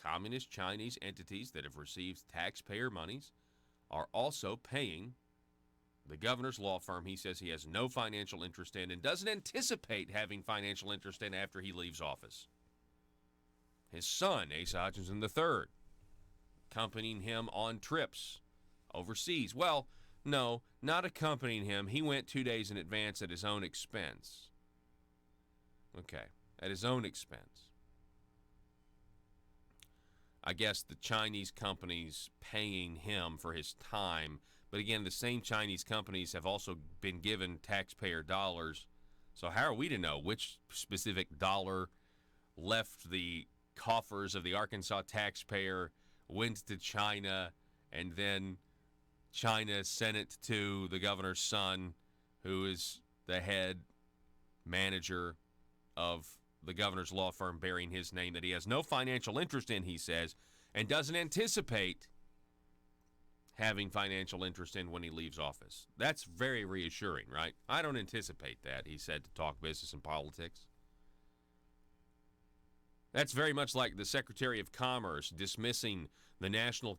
communist Chinese entities that have received taxpayer monies are also paying the governor's law firm he says he has no financial interest in and doesn't anticipate having financial interest in after he leaves office. His son, Asa Hutchinson III, accompanying him on trips overseas. Well, no, not accompanying him. He went 2 days in advance at his own expense. Okay, at his own expense. I guess the Chinese companies paying him for his time, but again, the same Chinese companies have also been given taxpayer dollars. So how are we to know which specific dollar left the coffers of the Arkansas taxpayer, went to China, and then China sent it to the governor's son, who is the head manager of the governor's law firm bearing his name that he has no financial interest in, he says, and doesn't anticipate having financial interest in when he leaves office. That's very reassuring, right? I don't anticipate that, he said to Talk Business and Politics. That's very much like the Secretary of Commerce dismissing the national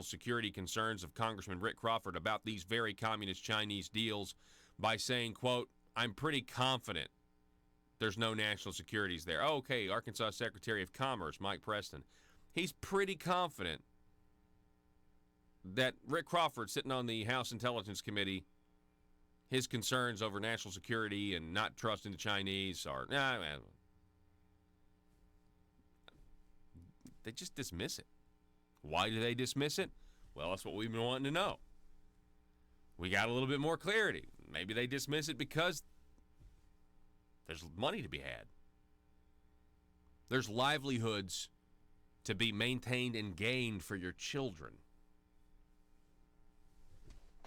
security concerns of Congressman Rick Crawford about these very communist Chinese deals by saying, quote, "I'm pretty confident there's no national securities there." Oh, okay, Arkansas Secretary of Commerce, Mike Preston. He's pretty confident that Rick Crawford, sitting on the House Intelligence Committee, his concerns over national security and not trusting the Chinese are, they just dismiss it. Why do they dismiss it? Well, that's what we've been wanting to know. We got a little bit more clarity. Maybe they dismiss it because there's money to be had. There's livelihoods to be maintained and gained for your children.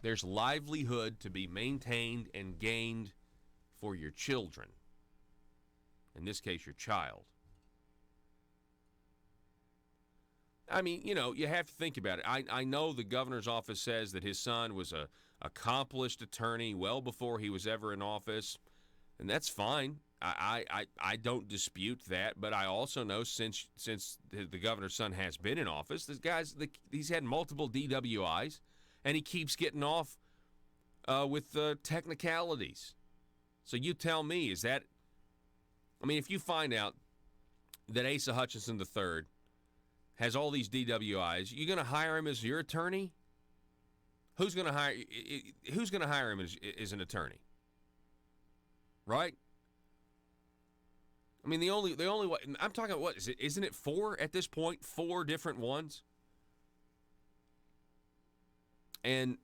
There's livelihood to be maintained and gained for your children. In this case, your child. I mean, you know, you have to think about it. I know the governor's office says that his son was a accomplished attorney well before he was ever in office, and that's fine. I don't dispute that, but I also know since the governor's son has been in office, he's had multiple DWIs, and he keeps getting off with technicalities. So you tell me, is that? I mean, if you find out that Asa Hutchinson III has all these DWIs, you going to hire him as your attorney? Who's going to hire him as an attorney? Right? I mean, the only way I'm talking about, what is it? Isn't it 4 at this point? 4 different ones. And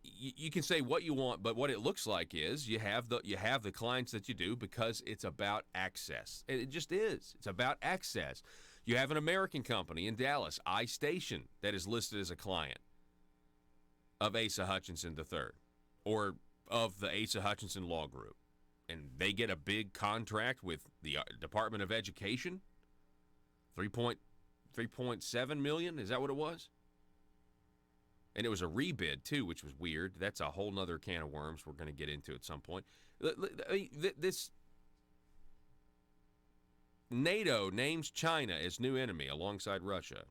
you can say what you want, but what it looks like is you have the clients that you do because it's about access. It just is. It's about access. You have an American company in Dallas, iStation, that is listed as a client of Asa Hutchinson III, or of the Asa Hutchinson Law Group. And they get a big contract with the Department of Education, $3.7 million. Is that what it was? And it was a rebid, too, which was weird. That's a whole nother can of worms we're going to get into at some point. This NATO names China as new enemy alongside Russia.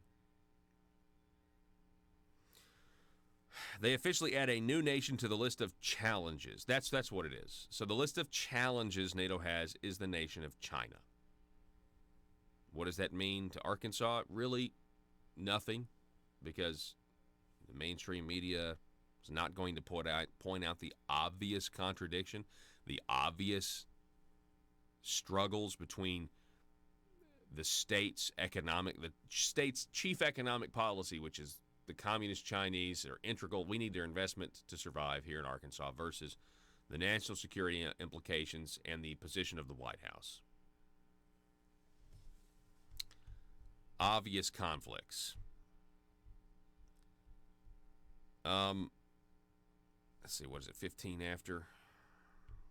They officially add a new nation to the list of challenges. That's what it is. So the list of challenges NATO has is the nation of China. What does that mean to Arkansas? Really, nothing, because the mainstream media is not going to point out the obvious contradiction, the obvious struggles between the state's chief economic policy, which is the communist Chinese, are integral. We need their investment to survive here in Arkansas, versus the national security implications and the position of the White House. Obvious conflicts. Let's see, what is it, 15 after?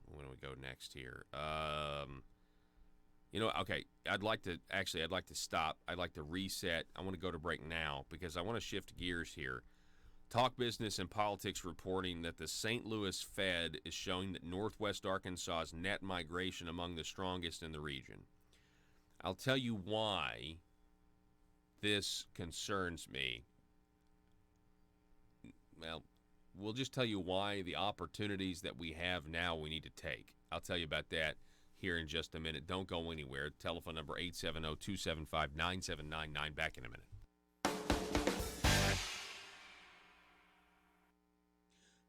When do we go next here? Okay, I'd like to stop. I'd like to reset. I want to go to break now because I want to shift gears here. Talk Business and Politics reporting that the St. Louis Fed is showing that Northwest Arkansas's net migration among the strongest in the region. I'll tell you why this concerns me. Well, we'll just tell you why the opportunities that we have now we need to take. I'll tell you about that here in just a minute. Don't go anywhere. Telephone number 870-275-9799. Back in a minute.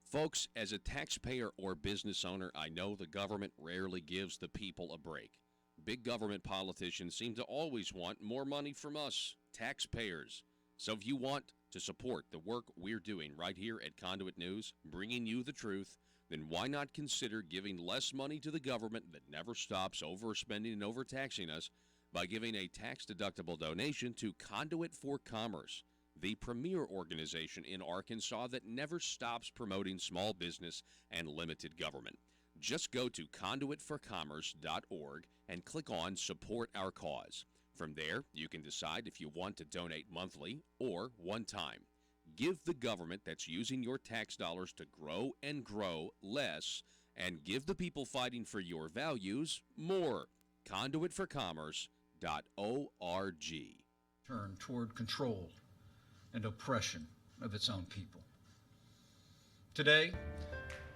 Folks, as a taxpayer or business owner, I know the government rarely gives the people a break. Big government politicians seem to always want more money from us, taxpayers. So if you want to support the work we're doing right here at Conduit News, bringing you the truth, then why not consider giving less money to the government that never stops overspending and overtaxing us by giving a tax-deductible donation to Conduit for Commerce, the premier organization in Arkansas that never stops promoting small business and limited government. Just go to conduitforcommerce.org and click on Support Our Cause. From there, you can decide if you want to donate monthly or one time. Give the government that's using your tax dollars to grow and grow less, and give the people fighting for your values more. Conduitforcommerce.org.
Turn toward control and oppression of its own people. Today,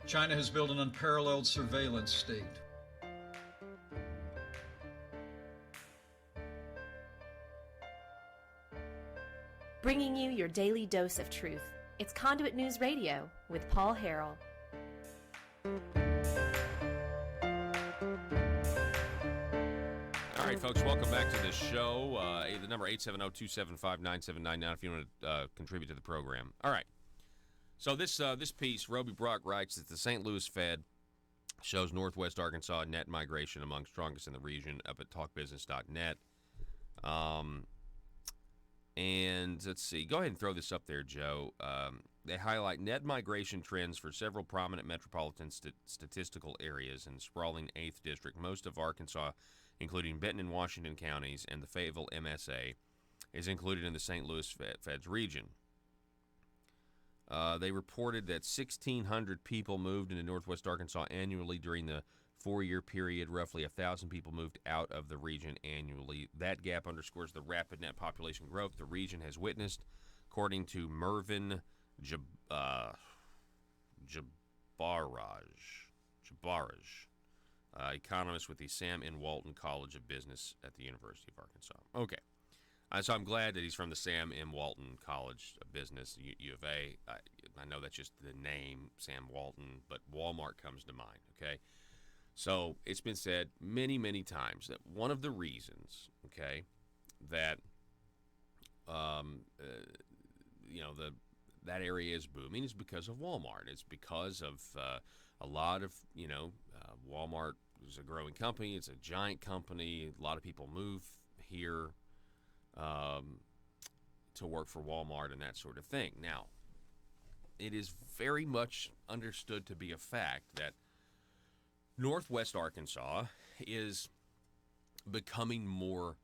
China has built an unparalleled surveillance state.
Bringing you your daily dose of truth. It's Conduit News Radio with Paul Harrell.
All right, folks, welcome back to the show. The number 870-275-9799 if you want to contribute to the program. All right. So this piece, Roby Brock writes that the St. Louis Fed shows Northwest Arkansas net migration among strongest in the region, up at talkbusiness.net. And let's see. Go ahead and throw this up there, Joe. They highlight net migration trends for several prominent metropolitan statistical areas in the sprawling 8th District. Most of Arkansas, including Benton and Washington counties and the Fayetteville MSA, is included in the St. Louis Fed's region. They reported that 1,600 people moved into Northwest Arkansas annually during the 4-year period. Roughly 1,000 people moved out of the region annually. That gap underscores the rapid net population growth the region has witnessed, according to Mervyn Jabaraj, economist with the Sam N. Walton College of Business at the University of Arkansas. Okay. So I'm glad that he's from the Sam M. Walton College of Business, U of A. I know that's just the name, Sam Walton, but Walmart comes to mind, okay? So it's been said many, many times that one of the reasons, okay, that that area is booming is because of Walmart. It's because of a lot of Walmart is a growing company. It's a giant company. A lot of people move here to work for Walmart and that sort of thing. Now, it is very much understood to be a fact that Northwest Arkansas is becoming more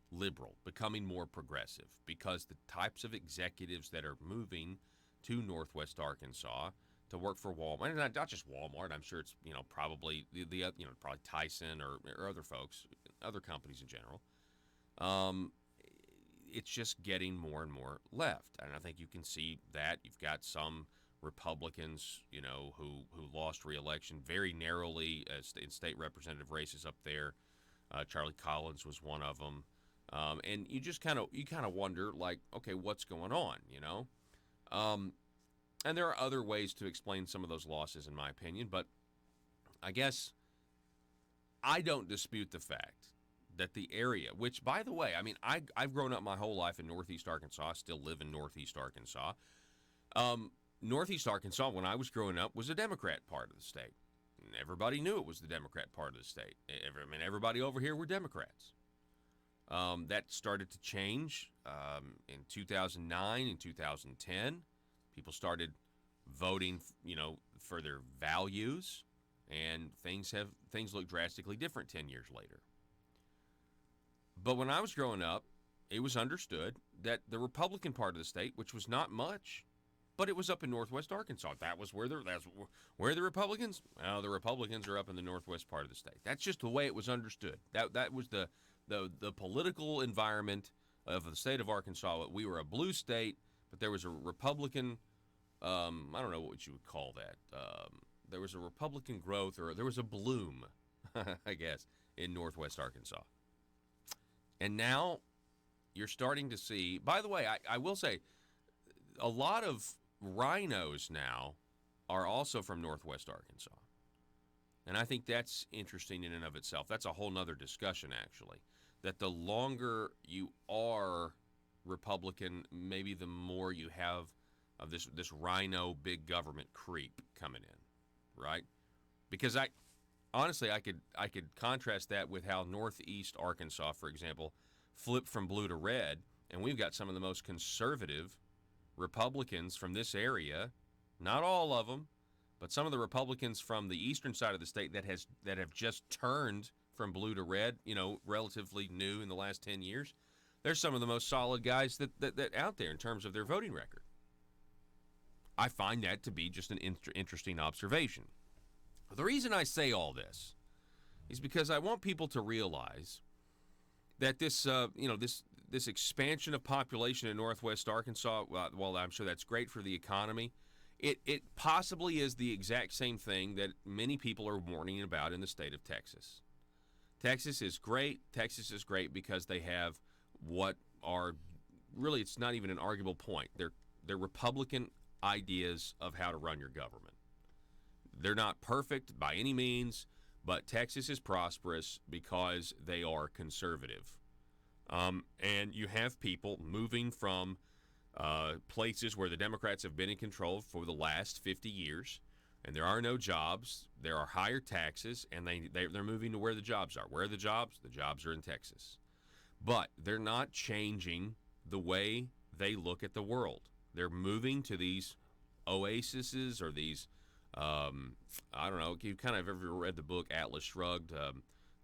liberal, becoming more progressive, because the types of executives that are moving to Northwest Arkansas to work for Walmart, and not just Walmart, I'm sure it's probably probably Tyson or other folks, other companies in general. It's just getting more and more left, and I think you can see that. You've got some Republicans, who lost re-election very narrowly in state representative races up there. Charlie Collins was one of them, and you kind of wonder, like, okay, what's going on, and there are other ways to explain some of those losses, in my opinion, but I guess I don't dispute the fact that the area, which, by the way, I mean, I've grown up my whole life in Northeast Arkansas. I still live in Northeast Arkansas. Northeast Arkansas, when I was growing up, was a Democrat part of the state. And everybody knew it was the Democrat part of the state. Everybody over here were Democrats. That started to change in 2009 and 2010. People started voting, for their values, and things look drastically different 10 years later. But when I was growing up, it was understood that the Republican part of the state, which was not much, but it was up in Northwest Arkansas. That's where the Republicans. Well, the Republicans are up in the northwest part of the state. That's just the way it was understood. That was the political environment of the state of Arkansas. We were a blue state, but there was a Republican. I don't know what you would call that. There was a Republican growth, or there was a bloom, I guess, in Northwest Arkansas. And now you're starting to see. By the way, I will say, a lot of rhinos now are also from Northwest Arkansas. And I think that's interesting in and of itself. That's a whole nother discussion, actually. That the longer you are Republican, maybe the more you have of this rhino big government creep coming in, right? Because honestly, I could contrast that with how Northeast Arkansas, for example, flipped from blue to red, and we've got some of the most conservative Republicans from this area, not all of them, but some of the Republicans from the eastern side of the state that have just turned from blue to red, relatively new in the last 10 years. They're some of the most solid guys that out there in terms of their voting record. I find that to be just an interesting observation. The reason I say all this is because I want people to realize that this expansion of population in Northwest Arkansas, while I'm sure that's great for the economy, it possibly is the exact same thing that many people are warning about in the state of Texas. Texas is great. Texas is great because they have what are really, it's not even an arguable point. They're Republican ideas of how to run your government. They're not perfect by any means, but Texas is prosperous because they are conservative. And you have people moving from places where the Democrats have been in control for the last 50 years, and there are no jobs, there are higher taxes, and they're moving to where the jobs are. Where are the jobs? The jobs are in Texas. But they're not changing the way they look at the world. They're moving to these oases or these, I don't know, you kind of ever read the book Atlas Shrugged,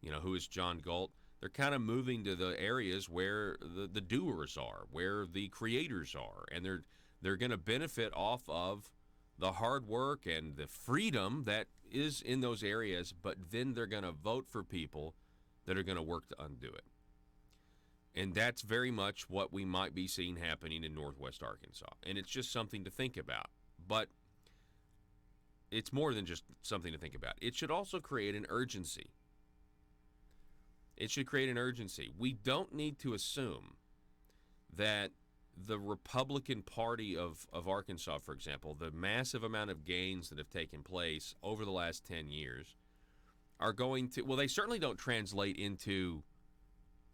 Who is John Galt? They're kind of moving to the areas where the doers are, where the creators are, and they're going to benefit off of the hard work and the freedom that is in those areas, but then they're going to vote for people that are going to work to undo it. And that's very much what we might be seeing happening in Northwest Arkansas. And it's just something to think about. But it's more than just something to think about. It should also create an urgency. It should create an urgency. We don't need to assume that the Republican Party of Arkansas, for example, the massive amount of gains that have taken place over the last 10 years, are going to, well, they certainly don't translate into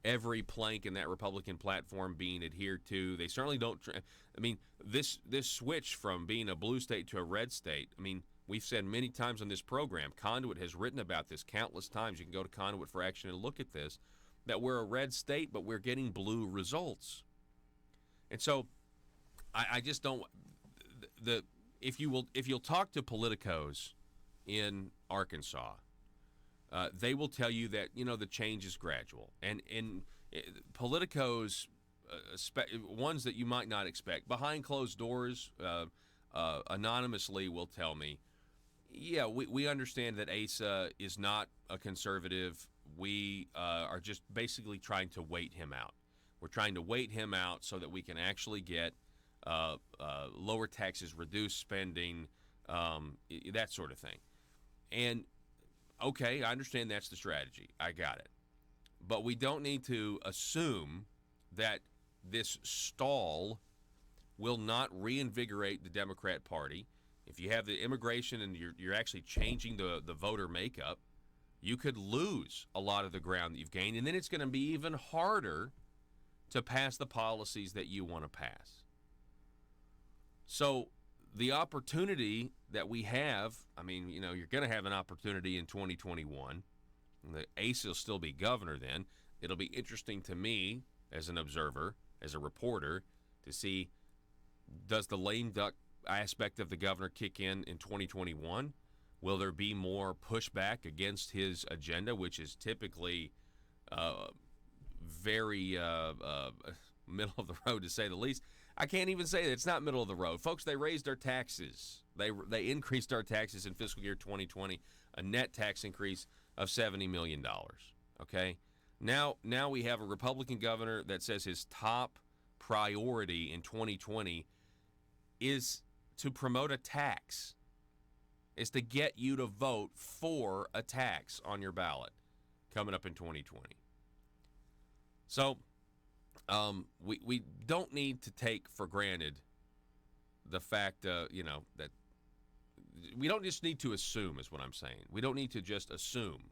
every plank in that Republican platform being adhered to. They certainly don't. I mean, this switch from being a blue state to a red state, I mean, we've said many times on this program, Conduit has written about this countless times. You can go to Conduit for Action and look at this, that we're a red state, but we're getting blue results. And so I just don't, if you'll talk to politicos in Arkansas, they will tell you that, the change is gradual. And politicos, ones that you might not expect, behind closed doors, anonymously will tell me, yeah, we understand that Asa is not a conservative. We are just basically trying to wait him out. We're trying to wait him out so that we can actually get lower taxes, reduce spending, that sort of thing. And okay, I understand that's the strategy. I got it. But we don't need to assume that this stall will not reinvigorate the Democrat Party. If you have the immigration and you're actually changing the voter makeup, you could lose a lot of the ground that you've gained, and then it's going to be even harder to pass the policies that you want to pass. So the opportunity that we have, I mean, you're going to have an opportunity in 2021. The Asa will still be governor then. It'll be interesting to me as an observer, as a reporter, to see, does the lame duck aspect of the governor kick in 2021? Will there be more pushback against his agenda, which is typically very middle of the road, to say the least? I can't even say that it's not middle of the road. Folks, they raised our taxes. They increased our taxes in fiscal year 2020, a net tax increase of $70 million, okay? Now we have a Republican governor that says his top priority in 2020 is to promote a tax, is to get you to vote for a tax on your ballot coming up in 2020. So we don't need to take for granted the fact, that we don't just need to assume, is what I'm saying. We don't need to just assume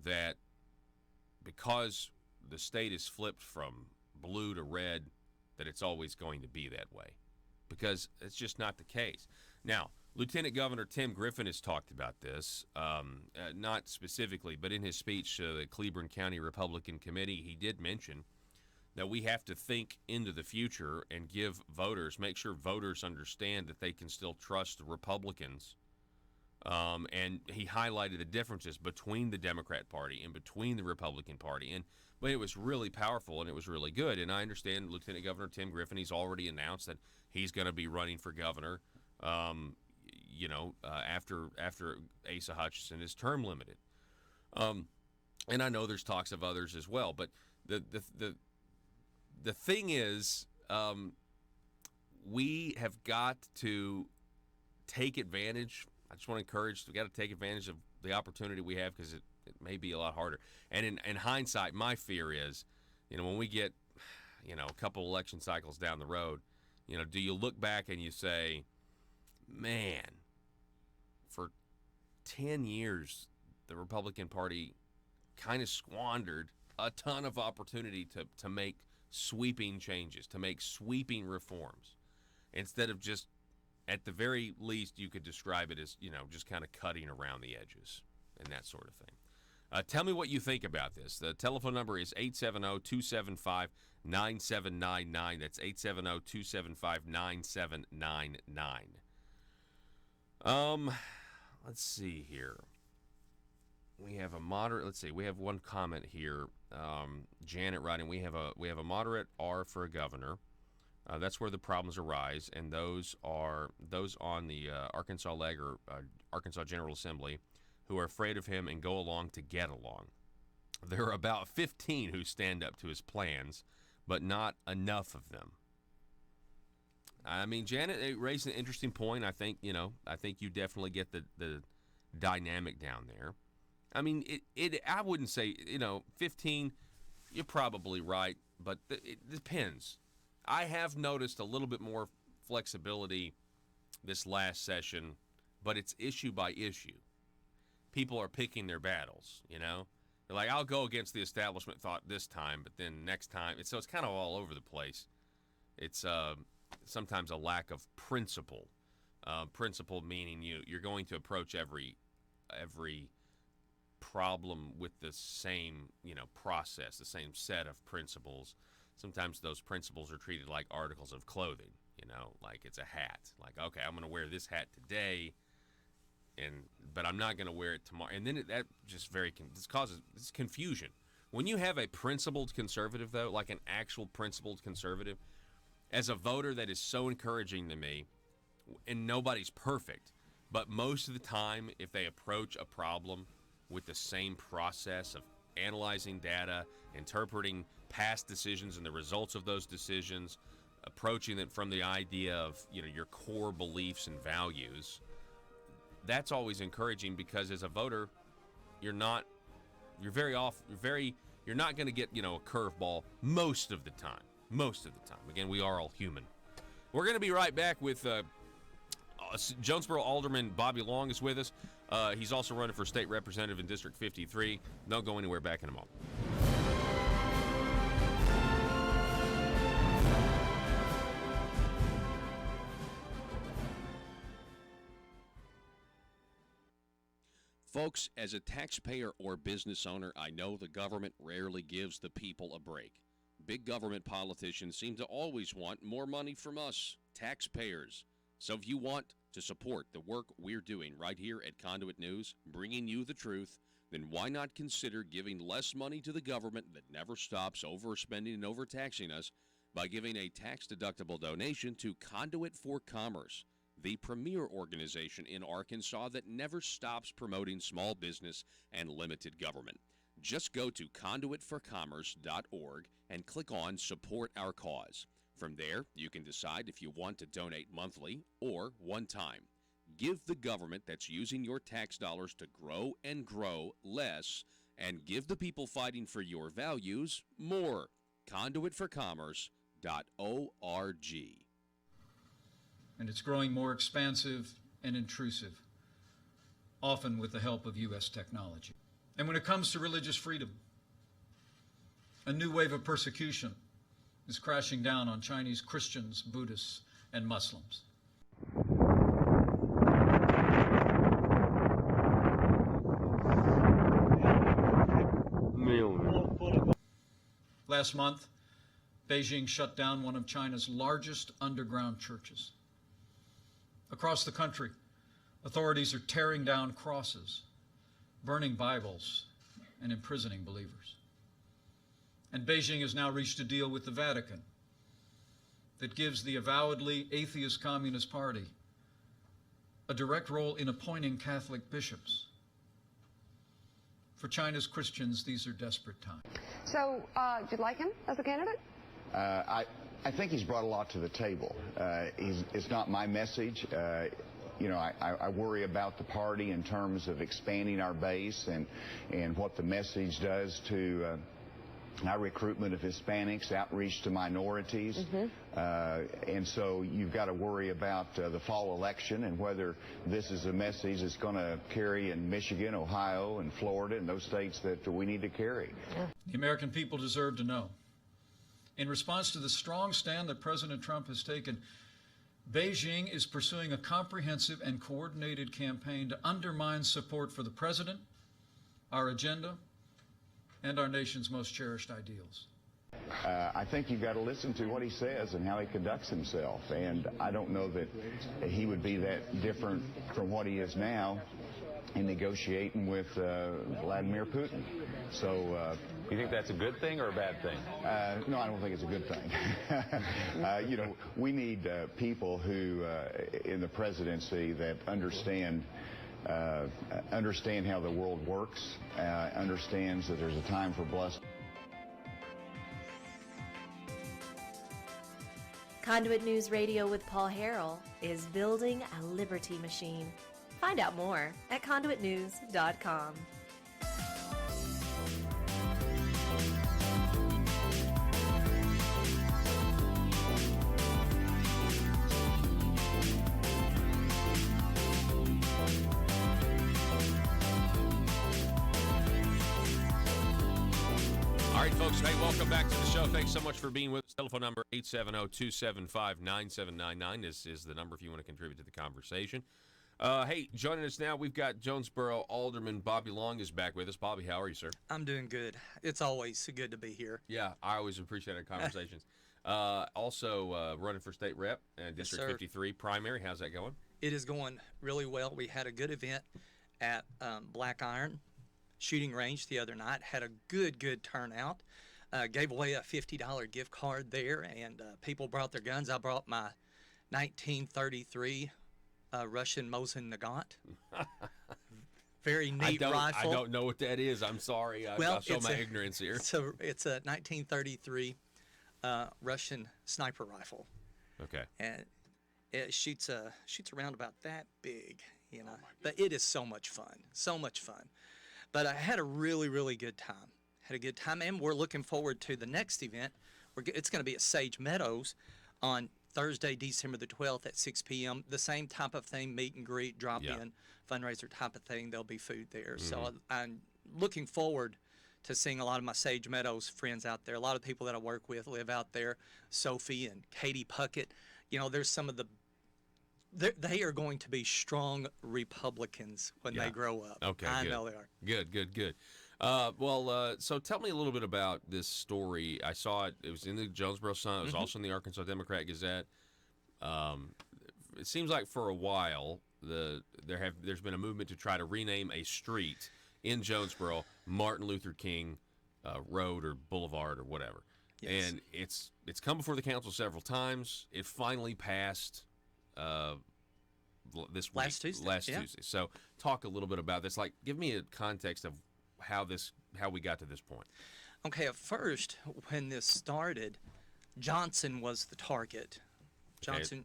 that because the state is flipped from blue to red, that it's always going to be that way, because it's just not the case. Now, Lieutenant Governor Tim Griffin has talked about this, not specifically, but in his speech to the Cleburne County Republican Committee, he did mention that we have to think into the future and make sure voters understand that they can still trust the Republicans. And he highlighted the differences between the Democrat Party and between the Republican Party. But it was really powerful and it was really good. And I understand Lieutenant Governor Tim Griffin, he's already announced that he's going to be running for governor, after Asa Hutchinson is term limited. And I know there's talks of others as well. But the thing is, we have got to take advantage. I just want to encourage, we got to take advantage of the opportunity we have, because it may be a lot harder. And in hindsight, my fear is, when we get, a couple election cycles down the road, do you look back and you say, man, for 10 years, the Republican Party kind of squandered a ton of opportunity to make sweeping changes, to make sweeping reforms, instead of just, at the very least, you could describe it as, just kind of cutting around the edges and that sort of thing. Tell me what you think about this. The telephone number is 870-275-9799. That's 870-275-9799. Let's see here. We have a moderate. Let's see. We have one comment here. Janet writing. We have a moderate R for a governor. That's where the problems arise, and those on the Arkansas leg or Arkansas General Assembly who are afraid of him and go along to get along. There are about 15 who stand up to his plans, but not enough of them. I mean, Janet raised an interesting point. I think you definitely get the dynamic down there. I mean, I wouldn't say 15. You're probably right, but it depends. I have noticed a little bit more flexibility this last session, but it's issue by issue. people are picking their battles, you know? They're like, I'll go against the establishment thought this time, but then next time, so it's kind of all over the place. It's sometimes a lack of principle. Principle meaning you're going to approach every problem with the same, process, the same set of principles. Sometimes those principles are treated like articles of clothing, like it's a hat. Like, okay, I'm going to wear this hat today, but I'm not going to wear it tomorrow. And then that just this causes confusion. When you have a principled conservative, though, like an actual principled conservative, as a voter, that is so encouraging to me. And nobody's perfect, but most of the time, if they approach a problem with the same process of analyzing data, interpreting past decisions and the results of those decisions, approaching it from the idea of your core beliefs and values, that's always encouraging, because as a voter, you're not going to get a curveball most of the time. Again, we are all human. We're going to be right back with Jonesboro Alderman Bobby Long is with us. He's also running for state representative in District 53. Don't go anywhere. Back in a moment.
Folks, as a taxpayer or business owner, I know the government rarely gives the people a break. Big government politicians seem to always want more money from us, taxpayers. So if you want to support the work we're doing right here at Conduit News, bringing you the truth, then why not consider giving less money to the government that never stops overspending and overtaxing us by giving a tax-deductible donation to Conduit for Commerce, the premier organization in Arkansas that never stops promoting small business and limited government. Just go to conduitforcommerce.org and click on Support Our Cause. From there, you can decide if you want to donate monthly or one time. Give the government that's using your tax dollars to grow and grow less, and give the people fighting for your values more. Conduitforcommerce.org.
And it's growing more expansive and intrusive, often with the help of U.S. technology. And when it comes to religious freedom, a new wave of persecution is crashing down on Chinese Christians, Buddhists, and Muslims. Last month, Beijing shut down one of China's largest underground churches. Across the country, authorities are tearing down crosses, burning Bibles, and imprisoning believers. And Beijing has now reached a deal with the Vatican that gives the avowedly atheist Communist Party a direct role in appointing Catholic bishops. For China's Christians, these are desperate times.
So, do you like him as a candidate?
I think he's brought a lot to the table. It's not my message. I worry about the party in terms of expanding our base and what the message does to our recruitment of Hispanics, outreach to minorities. And so you've got to worry about the fall election and whether this is a message that's going to carry in Michigan, Ohio, and Florida, and those states that we need to carry.
The American people deserve to know. In response to the strong stand that President Trump has taken, Beijing is pursuing a comprehensive and coordinated campaign to undermine support for the president, our agenda, and our nation's most cherished ideals.
I think you've got to listen to what he says and how he conducts himself. And I don't know that he would be that different from what he is now in negotiating with Vladimir Putin. So,
you think that's a good thing or a bad thing?
No, I don't think it's a good thing. We need people who, in the presidency, that understand how the world works, understands that there's a time for bluster.
Conduit News Radio with Paul Harrell is building a liberty machine. Find out more at conduitnews.com.
right, folks. Hey, welcome back to the show. Thanks so much for being with us. Telephone number 870-275-9799. This is the number if you want to contribute to the conversation. Hey, joining us now, we've got Jonesboro Alderman Bobby Long is back with us. Bobby, how are you, sir?
I'm doing good. It's always good to be here.
Yeah, I always appreciate our conversations. Also, running for state rep, District 53 primary. How's that going?
It is going really well. We had a good event at Black Iron shooting range the other night. Had a good turnout. Gave away a $50 gift card there, and people brought their guns. I brought my 1933 Russian Mosin Nagant. Very neat rifle.
I don't know what that is. I'm sorry. I'll show my ignorance here.
It's a 1933 Russian sniper rifle.
Okay.
And it shoots around about that big, you know. But it is so much fun. But I had a really good time. And we're looking forward to the next event. It's going to be at Sage Meadows on Thursday, December the 12th at 6 p.m. The same type of thing, meet and greet, drop-in, fundraiser type of thing. There'll be food there. Mm-hmm. So I'm looking forward to seeing a lot of my Sage Meadows friends out there. A lot of people that I work with live out there. Sophie and Katie Puckett. You know, there's some of they are going to be strong Republicans when they grow up.
Okay,
I
good.
know they are.
Good. So tell me a little bit about this story. I saw it. It was in the Jonesboro Sun. It was also in the Arkansas Democrat Gazette. It seems like for a while there's been a movement to try to rename a street in Jonesboro Martin Luther King Road or Boulevard or whatever. Yes. And it's come before the council several times. It finally passed this week.
Last Tuesday.
So talk a little bit about this. Like, give me a context of how we got to this point.
Okay, at first, when this started, Johnson was the target. Johnson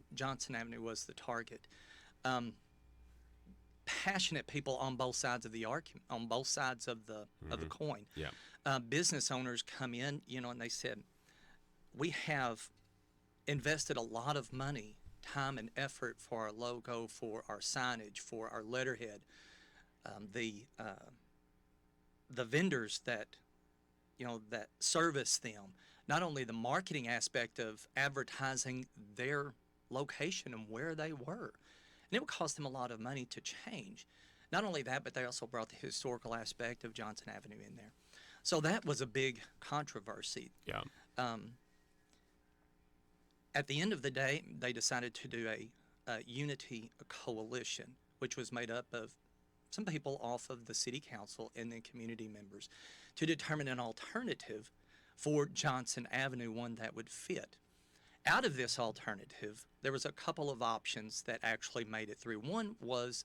Avenue was the target. Passionate people on both sides of the argument, on both sides of the coin.
Yeah.
Business owners come in, you know, and they said, we have invested a lot of money, time and effort for our logo, for our signage, for our letterhead. The vendors that service them, not only the marketing aspect of advertising their location and where they were, and it would cost them a lot of money to change. Not only that, but they also brought the historical aspect of Johnson Avenue in there. So that was a big controversy.
Yeah.
At the end of the day, they decided to do a unity coalition, which was made up of some people off of the city council and then community members to determine an alternative for Johnson Avenue, one that would fit. Out of this alternative, there was a couple of options that actually made it through. One was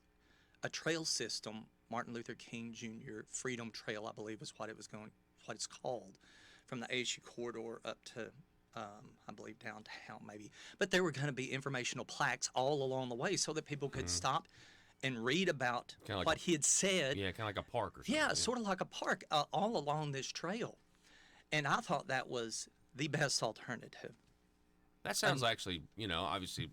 a trail system, Martin Luther King Jr. Freedom Trail, I believe is what it's called, from the ASU corridor up to I believe downtown maybe. But there were going to be informational plaques all along the way so that people could stop and read about what he had said.
Yeah, kind of like a park or something.
Yeah, sort of like a park all along this trail. And I thought that was the best alternative.
That sounds actually, obviously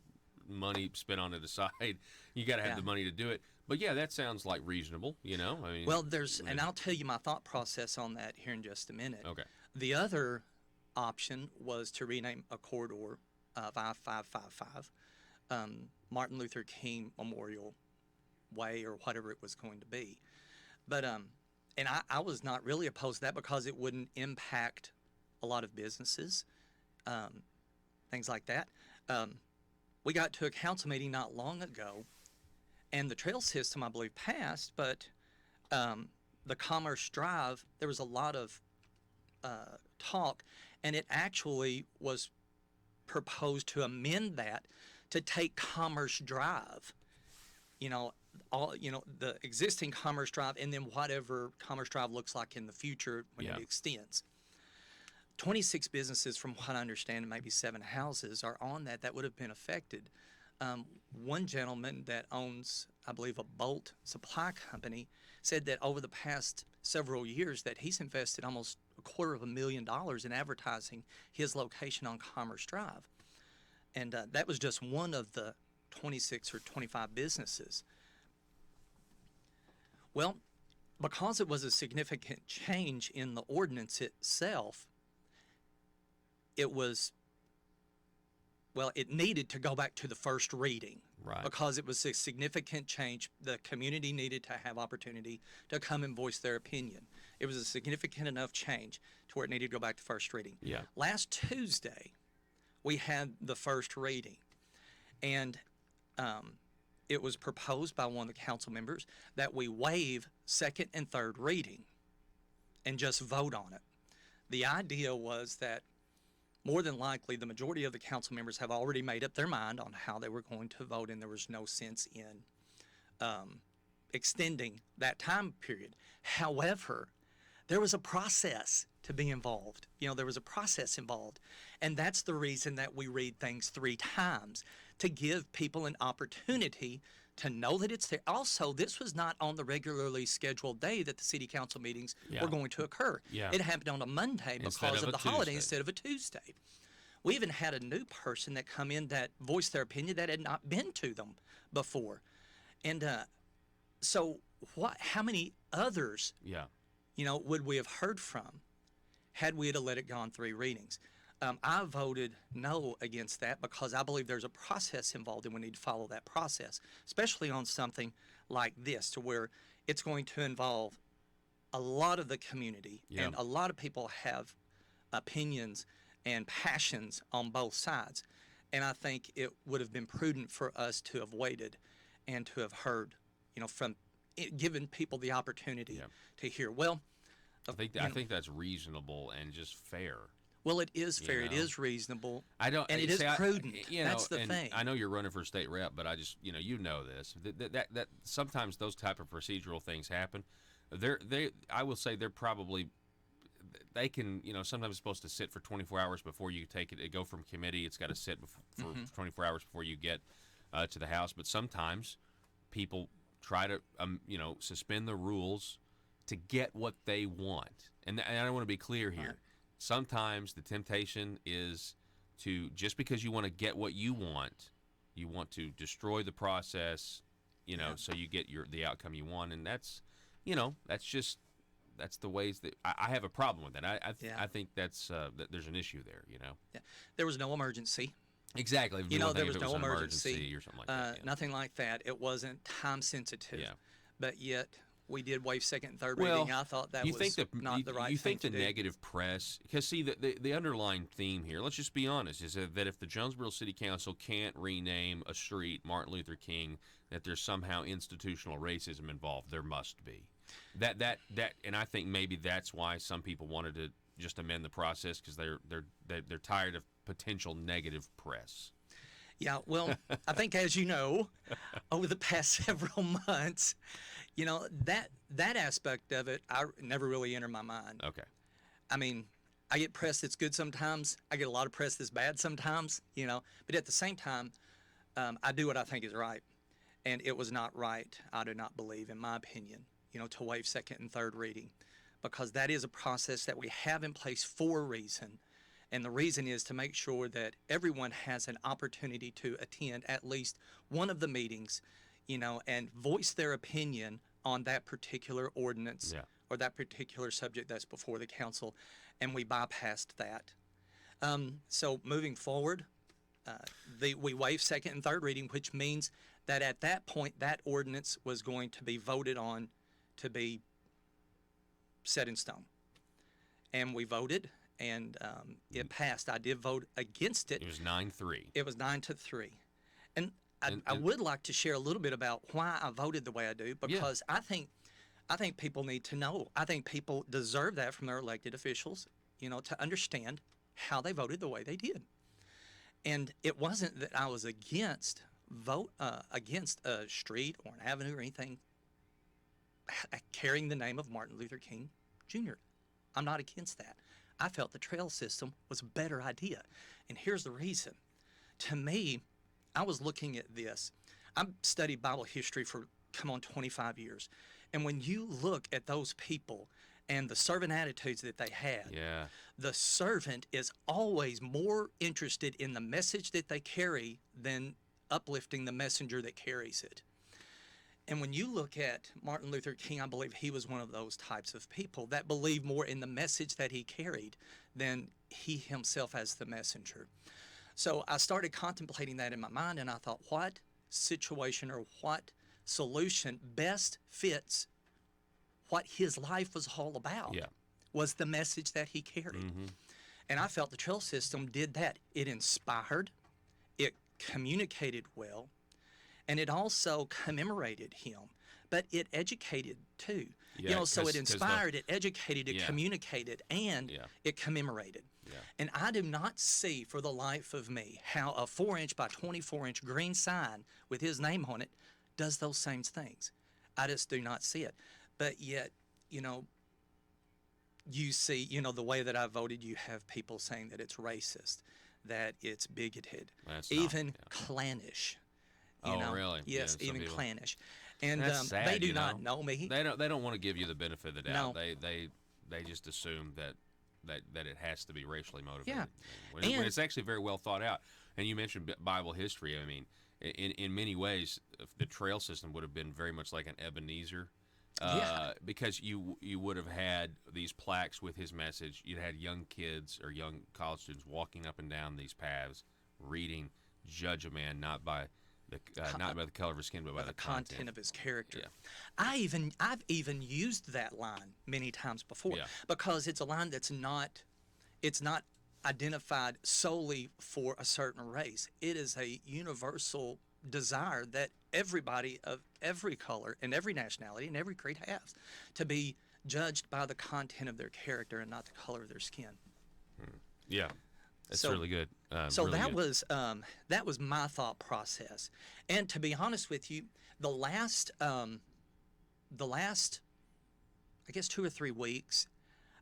money spent on it aside, you got to have the money to do it. But yeah, that sounds like reasonable, I mean.
Well, and I'll tell you my thought process on that here in just a minute.
Okay.
The other option was to rename a corridor of I-555 Martin Luther King Memorial Way or whatever it was going to be. But and I was not really opposed to that because it wouldn't impact a lot of businesses, things like that. We got to a council meeting not long ago, and the trail system, I believe, passed, but the Commerce Drive, there was a lot of talk, and it actually was proposed to amend that to take Commerce Drive, the existing Commerce Drive, and then whatever Commerce Drive looks like in the future when it extends. 26 businesses, from what I understand, maybe 7 houses are on that would have been affected. One gentleman that owns, I believe, a bolt supply company said that over the past several years that he's invested almost $250,000 in advertising his location on Commerce Drive. And that was just one of the 26 or 25 businesses. Well, because it was a significant change in the ordinance itself, it was, well, it needed to go back to the first reading.
Right.
Because it was a significant change. The community needed to have opportunity to come and voice their opinion. It was a significant enough change to where it needed to go back to first reading.
Yeah.
Last Tuesday, we had the first reading, and it was proposed by one of the council members that we waive second and third reading and just vote on it. The idea was that more than likely, the majority of the council members have already made up their mind on how they were going to vote, and there was no sense in extending that time period. However, there was a process to be involved. There was a process involved, and that's the reason that we read things 3 times, to give people an opportunity to know that it's there. Also, this was not on the regularly scheduled day that the city council meetings were going to occur.
Yeah.
It happened on a Monday because of the holiday instead of a Tuesday. We even had a new person that come in that voiced their opinion that had not been to them before. And so how many others, would we have heard from had we had let it go on 3 readings? I voted no against that because I believe there's a process involved and we need to follow that process, especially on something like this, to where it's going to involve a lot of the community and a lot of people have opinions and passions on both sides. And I think it would have been prudent for us to have waited and to have heard, from giving people the opportunity to hear. Well,
I think that's reasonable and just fair.
Well, it is fair. It is reasonable.
I don't,
and it is prudent. That's the
and
thing.
I know you're running for state rep, but I just, you know this. That sometimes those type of procedural things happen. I will say they can, sometimes it's supposed to sit for 24 hours before you take it. It go from committee. It's got to sit for 24 hours before you get to the House. But sometimes people try to, suspend the rules to get what they want. And I want to be clear here. Right. Sometimes the temptation is to, just because you want to get what you want to destroy the process, so you get the outcome you want. And that's the ways that I have a problem with that. I think that's that there's an issue there.
Yeah. There was no emergency.
Exactly.
There was no emergency
or something like that.
Nothing like that. It wasn't time sensitive.
Yeah.
But yet we did waive second and third reading. I thought that was not the right thing to do. You think the
negative press, because see, the underlying theme here, let's just be honest, is that if the Jonesboro City Council can't rename a street Martin Luther King, that there's somehow institutional racism involved. There must be. That and I think maybe that's why some people wanted to just amend the process, because they're tired of potential negative press.
Yeah, well, I think, as you know, over the past several months, that aspect of it, I never really entered my mind.
Okay.
I mean, I get press that's good sometimes. I get a lot of press that's bad sometimes, But at the same time, I do what I think is right. And it was not right, I do not believe, in my opinion, to waive second and third reading. Because that is a process that we have in place for a reason. And the reason is to make sure that everyone has an opportunity to attend at least one of the meetings, and voice their opinion on that particular ordinance or that particular subject that's before the council. And we bypassed that. So moving forward, we waive second and third reading, which means that at that point, that ordinance was going to be voted on to be set in stone. And we voted. And it passed. I did vote against it.
It was 9-3.
It was 9-3. And I would like to share a little bit about why I voted the way I do, because I think people need to know. I think people deserve that from their elected officials, to understand how they voted the way they did. And it wasn't that I was against a street or an avenue or anything carrying the name of Martin Luther King Jr. I'm not against that. I felt the trail system was a better idea. And here's the reason. To me, I was looking at this. I've studied Bible history for, 25 years. And when you look at those people and the servant attitudes that they had, the servant is always more interested in the message that they carry than uplifting the messenger that carries it. And when you look at Martin Luther King, I believe he was one of those types of people that believed more in the message that he carried than he himself as the messenger. So I started contemplating that in my mind, and I thought, what situation or what solution best fits what his life was all about?
Yeah.
Was the message that he carried. And I felt the trail system did that. It inspired, it communicated well, and it also commemorated him. But it educated too.
Yeah,
So it
'cause
inspired, it educated, it
Yeah.
communicated, and it commemorated. And I do not see for the life of me how a 4-inch by 24-inch green sign with his name on it does those same things. I just do not see it. But yet, you see, the way that I voted, you have people saying that it's racist, that it's bigoted,
That's
even
not,
clannish.
Really?
Yes,
Yeah, some
even
people.
clannish. And
That's sad,
they do not know me.
They don't want to give you the benefit of the doubt.
No.
They just assume that it has to be racially motivated.
Yeah.
When
And-
it's actually very well thought out. And you mentioned Bible history. I mean, in many ways, the trail system would have been very much like an Ebenezer. Because you would have had these plaques with his message. You'd had young kids or young college students walking up and down these paths, reading, "Judge a man not by the color of his skin, but by the
content of his character.
Yeah.
I've even used that line many times before because it's a line that's not identified solely for a certain race. It is a universal desire that everybody of every color and every nationality and every creed has to be judged by the content of their character and not the color of their skin.
Yeah, that's
So-
really good.
So
really
that
good.
was my thought process. And to be honest with you, the last I guess 2 or 3 weeks,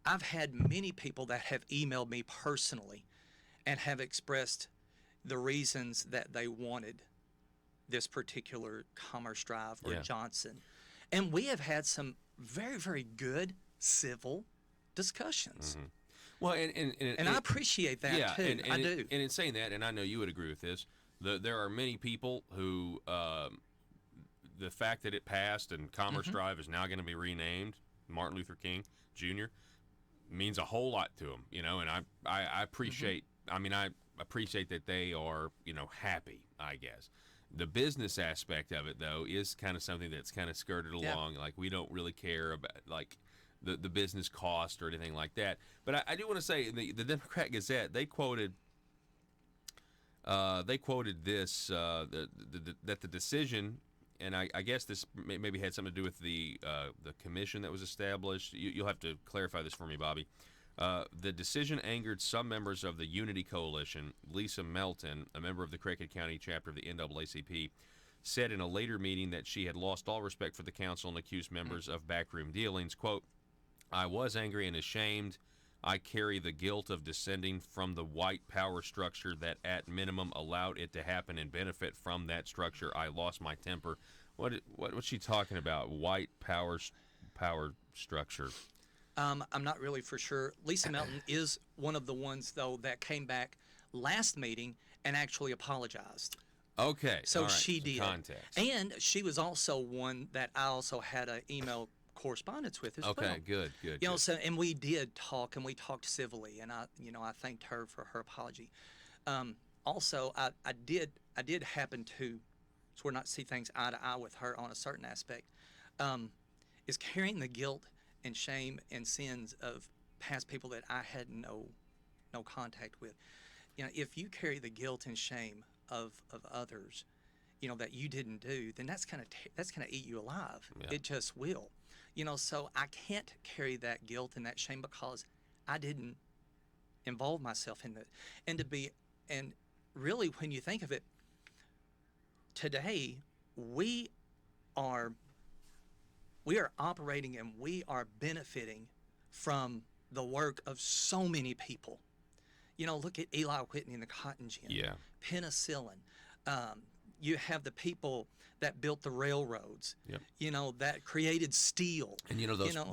I've had many people that have emailed me personally and have expressed the reasons that they wanted this particular Commerce Drive or
Yeah.
Johnson. And we have had some very, very good civil discussions.
Well, and
I appreciate that too. I do.
And in saying that, and I know you would agree with this, there are many people who the fact that it passed and Commerce Drive is now going to be renamed Martin Luther King Jr. means a whole lot to them, And I appreciate. I mean, I appreciate that they are, happy. I guess. The business aspect of it, though, is kind of something that's kind of skirted along. Like, we don't really care about, like, the business cost or anything like that. But I do want to say, the Democrat Gazette, they quoted this, that the decision, and I guess this maybe had something to do with the commission that was established. You'll have to clarify this for me, Bobby. The decision angered some members of the Unity Coalition. Lisa Melton, a member of the Craighead County chapter of the NAACP, said in a later meeting that she had lost all respect for the council and accused members of backroom dealings. Quote, "I was angry and ashamed. I carry the guilt of descending from the white power structure that at minimum allowed it to happen and benefit from that structure. I lost my temper." What's she talking about? White power structure.
I'm not really for sure. Lisa Melton is one of the ones, though, that came back last meeting and actually apologized.
Okay.
So
all right,
she
some
did.
Context.
And she was also one that I also had an email correspondence with as well.
Okay, good.
So, and we did talk, and we talked civilly, and I thanked her for her apology. Also, I did happen to sort of not see things eye to eye with her on a certain aspect. Is carrying the guilt and shame and sins of past people that I had no contact with. If you carry the guilt and shame of others, that you didn't do, then that's gonna eat you alive.
Yeah.
It just will. So I can't carry that guilt and that shame because I didn't involve myself in it. And really, when you think of it, today we are operating and we are benefiting from the work of so many people. Look at Eli Whitney and the cotton gin.
Yeah.
Penicillin. you have the people that built the railroads,
Yep.
that created steel.
And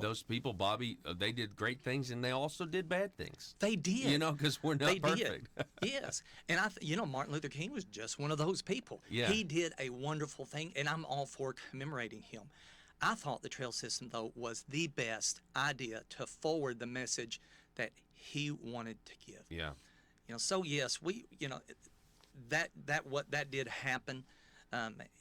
those people, Bobby, they did great things, and they also did bad things.
They did.
Because we're not
They
perfect.
did. Yes. And Martin Luther King was just one of those people.
Yeah.
He did a wonderful thing, and I'm all for commemorating him. I thought the trail system, though, was the best idea to forward the message that he wanted to give.
Yeah.
So yes, that did happen.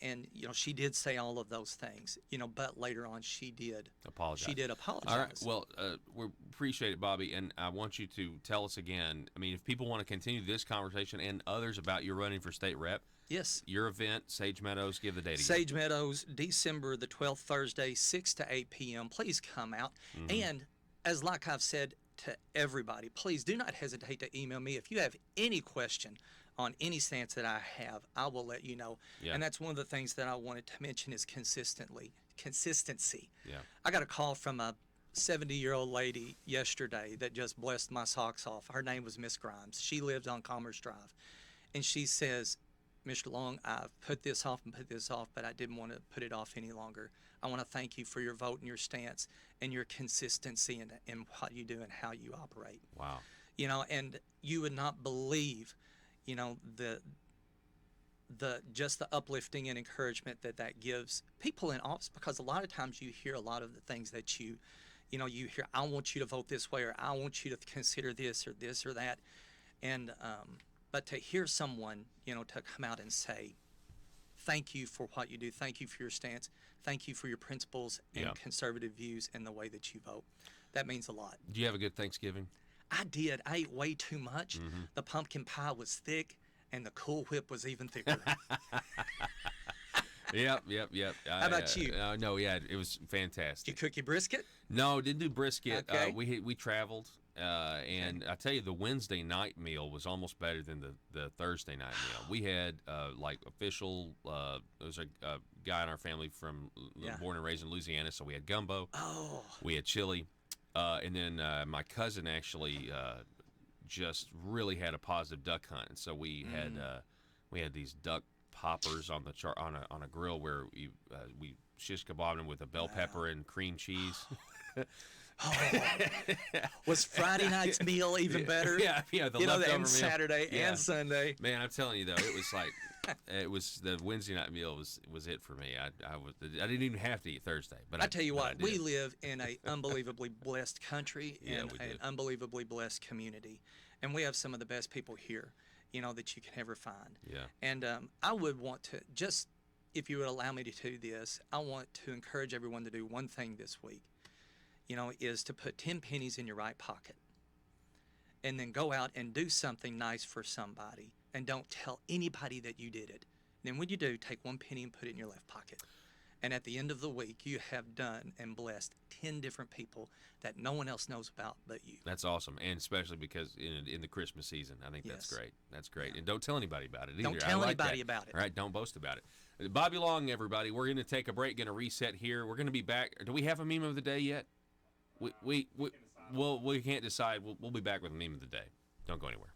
And she did say all of those things, but later on she did
apologize.
She did apologize.
All right. Well, we appreciate it, Bobby, and I want you to tell us again. I mean, if people want to continue this conversation and others about you running for state rep,
yes,
your event, Sage Meadows, give the date again.
Sage Meadows, December the 12th, Thursday, 6 to 8 p.m. Please come out.
Mm-hmm.
And as like I've said to everybody, please do not hesitate to email me if you have any question on any stance that I have. I will let you know.
Yeah.
And that's one of the things that I wanted to mention is consistency.
Yeah.
I got a call from a 70-year-old lady yesterday that just blessed my socks off. Her name was Miss Grimes. She lived on Commerce Drive. And she says, Mr. Long, I've put this off, but I didn't want to put it off any longer. I want to thank you for your vote and your stance and your consistency in what you do and how you operate.
Wow.
And you would not believe, the just the uplifting and encouragement that gives people in office, because a lot of times you hear a lot of the things that you hear, I want you to vote this way, or I want you to consider this or that. And but to hear someone, to come out and say, thank you for what you do, thank you for your stance, thank you for your principles and conservative views and the way that you vote, that means a lot.
Do you have a good Thanksgiving?
I did. I ate way too much.
Mm-hmm.
The pumpkin pie was thick, and the Cool Whip was even thicker.
Yep.
How about you?
No, yeah, it was fantastic.
Did you cook your brisket?
No, didn't do brisket.
Okay.
We traveled, and I tell you, the Wednesday night meal was almost better than the Thursday night meal. We had official. There was a guy in our family born and raised in Louisiana, so we had gumbo.
Oh.
We had chili, and then my cousin actually just really had a positive duck hunt, and so we had these duck poppers on the on a grill where we shish kebabbed them with a bell pepper and cream cheese.
Was Friday night's meal even better?
Yeah. The leftover meal.
Saturday and Sunday.
Man, I'm telling you though, it was like the Wednesday night meal was it for me. I didn't even have to eat Thursday, but
I tell you what, we live in an unbelievably blessed country and an unbelievably blessed community, and we have some of the best people here, that you can ever find.
Yeah.
And I would want to just, if you would allow me to do this, I want to encourage everyone to do one thing this week, is to put 10 pennies in your right pocket and then go out and do something nice for somebody, and don't tell anybody that you did it. Then when you do, take 1 penny and put it in your left pocket. And at the end of the week, you have done and blessed 10 different people that no one else knows about but you.
That's awesome, and especially because in the Christmas season, I think that's great. That's great.
Yeah.
And don't tell anybody about it either.
Don't tell anybody about it.
All right, don't boast about it. Bobby Long, everybody. We're going to take a break, going to reset here. We're going to be back. Do we have a meme of the day yet? We can't decide. We'll be back with a meme of the day. Don't go anywhere.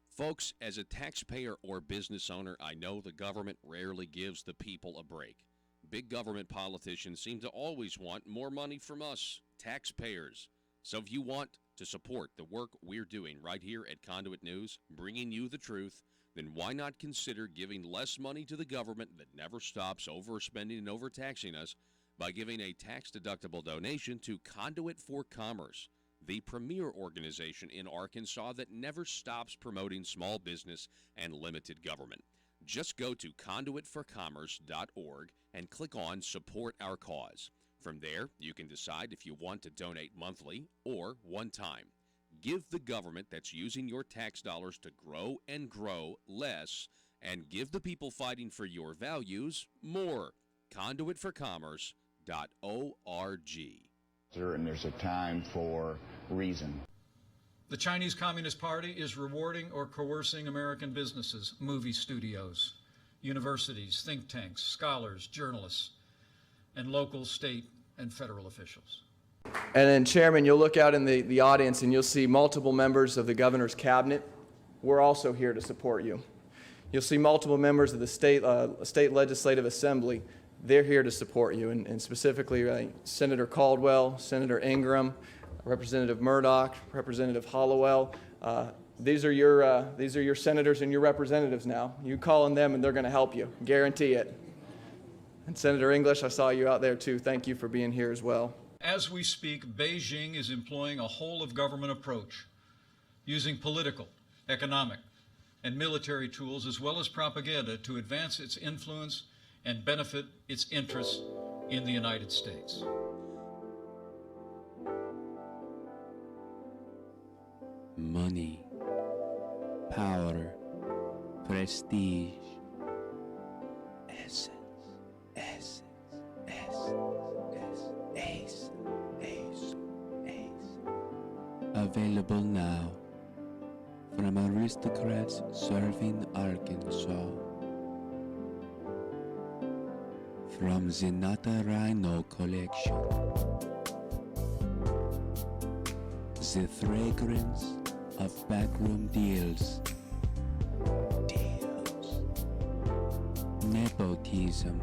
Folks, as a taxpayer or business owner, I know the government rarely gives the people a break. Big government politicians seem to always want more money from us, taxpayers. So if you want to support the work we're doing right here at Conduit News, bringing you the truth, then why not consider giving less money to the government that never stops overspending and overtaxing us by giving a tax-deductible donation to Conduit for Commerce, the premier organization in Arkansas that never stops promoting small business and limited government. Just go to conduitforcommerce.org and click on Support Our Cause. From there, you can decide if you want to donate monthly or one time. Give the government that's using your tax dollars to grow and grow less, and give the people fighting for your values more. Conduitforcommerce.org.
And there's a time for reason.
The Chinese Communist Party is rewarding or coercing American businesses, movie studios, universities, think tanks, scholars, journalists, and local, state, and federal officials.
And then, Chairman, you'll look out in the audience and you'll see multiple members of the governor's cabinet. we're also here to support you. You'll see multiple members of the state legislative assembly. They're here to support you, and specifically Senator Caldwell, Senator Ingram, Representative Murdoch, Representative Hollowell. These are your senators and your representatives now. You call on them and they're going to help you, guarantee it. And Senator English, I saw you out there too. Thank you for being here as well.
As we speak, Beijing is employing a whole-of-government approach, using political, economic, and military tools as well as propaganda to advance its influence and benefit its interests in the United States.
Money, power, prestige, essence, available now from aristocrats serving Arkansas. From the Nata Rhino collection, the fragrance of backroom deals, nepotism,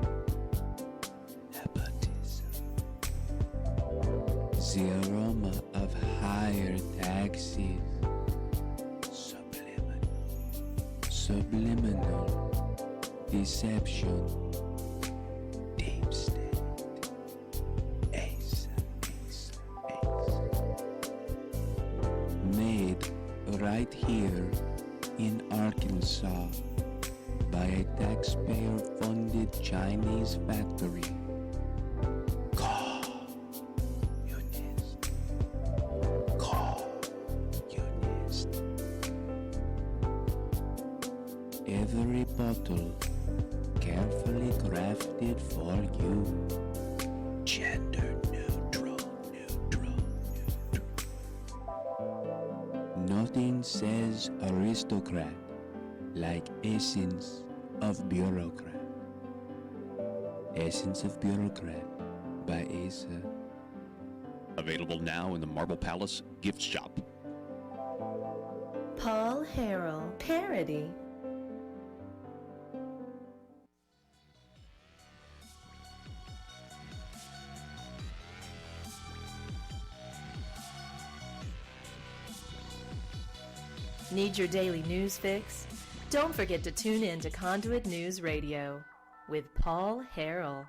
the aroma of higher taxes, subliminal deception, deep state, ace. Made right here in Arkansas by a taxpayer-funded Chinese factory. Every bottle carefully crafted for you. Gender neutral. Nothing says aristocrat like Essence of Bureaucrat. Essence of Bureaucrat by Asa.
Available now in the Marble Palace gift shop.
Paul Harrell parody. Need your daily news fix? Don't forget to tune in to Conduit News Radio with Paul Harrell.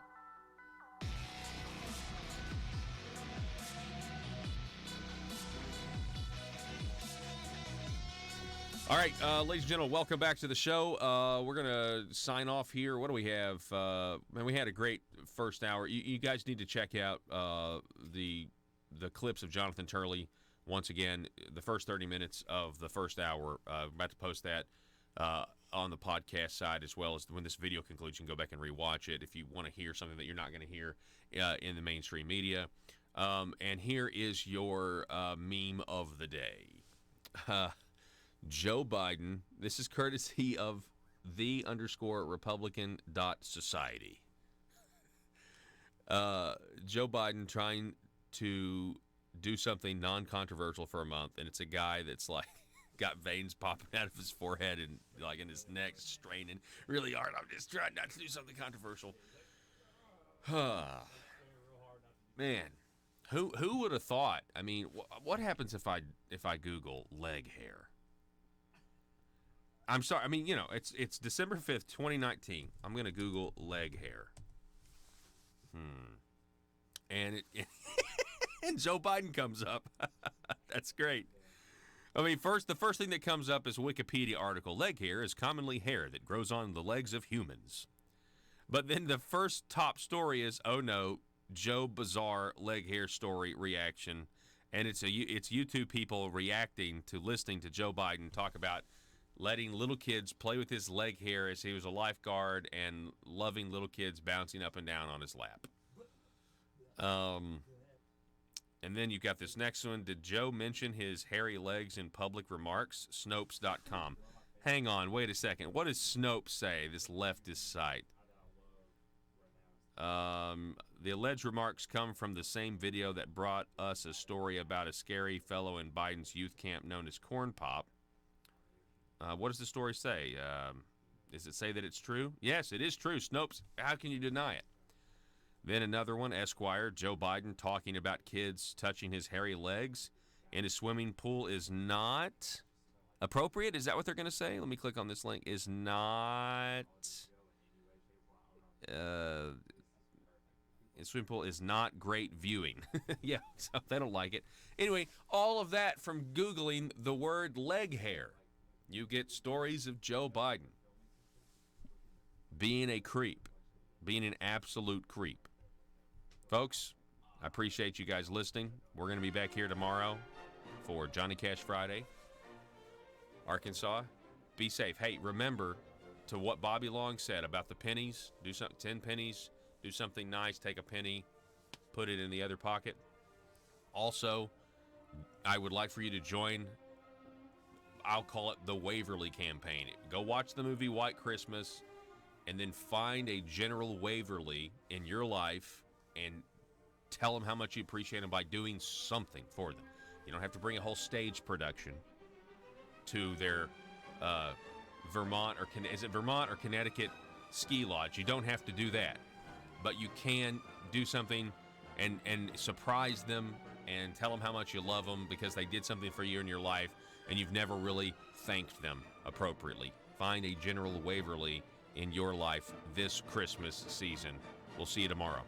All right, ladies and gentlemen, welcome back to the show. We're going to sign off here. What do we have? Man, we had a great first hour. You guys need to check out the clips of Jonathan Turley. Once again, the first 30 minutes of the first hour. I'm about to post that on the podcast side, as well as when this video concludes, you can go back and rewatch it if you want to hear something that you're not going to hear in the mainstream media. And here is your meme of the day. Joe Biden, this is courtesy of the_Republican.society. Joe Biden trying to do something non-controversial for a month, and it's a guy that's like got veins popping out of his forehead and like in his neck straining really hard. I'm just trying not to do something controversial. Man, who would have thought? I mean, what happens if I Google leg hair? I'm sorry. I mean, you know, it's December 5th, 2019. I'm gonna Google leg hair. And and Joe Biden comes up. That's great. I mean, the first thing that comes up is a Wikipedia article. Leg hair is commonly hair that grows on the legs of humans. But then the first top story is, oh no, Joe bizarre leg hair story reaction. And it's YouTube people reacting to listening to Joe Biden talk about letting little kids play with his leg hair as he was a lifeguard and loving little kids bouncing up and down on his lap. And then you've got this next one. Did Joe mention his hairy legs in public remarks? Snopes.com. Hang on, wait a second. What does Snopes say, this leftist site? The alleged remarks come from the same video that brought us a story about a scary fellow in Biden's youth camp known as Corn Pop. What does the story say? Does it say that it's true? Yes, it is true. Snopes, how can you deny it? Then another one, Esquire, Joe Biden talking about kids touching his hairy legs in a swimming pool is not appropriate. Is that what they're going to say? Let me click on this link. Is not... the swimming pool is not great viewing. Yeah, so they don't like it. Anyway, all of that from Googling the word leg hair. You get stories of Joe Biden being a creep, being an absolute creep. Folks, I appreciate you guys listening. We're going to be back here tomorrow for Johnny Cash Friday. Arkansas, be safe. Hey, remember to what Bobby Long said about the pennies. Do something, 10 pennies, do something nice, take a penny, put it in the other pocket. Also, I would like for you to join, I'll call it the Waverly campaign. Go watch the movie White Christmas and then find a General Waverly in your life and tell them how much you appreciate them by doing something for them. You don't have to bring a whole stage production to their Vermont or Connecticut ski lodge. You don't have to do that, but you can do something and surprise them and tell them how much you love them because they did something for you in your life and you've never really thanked them appropriately. Find a General Waverly in your life this Christmas season. We'll see you tomorrow.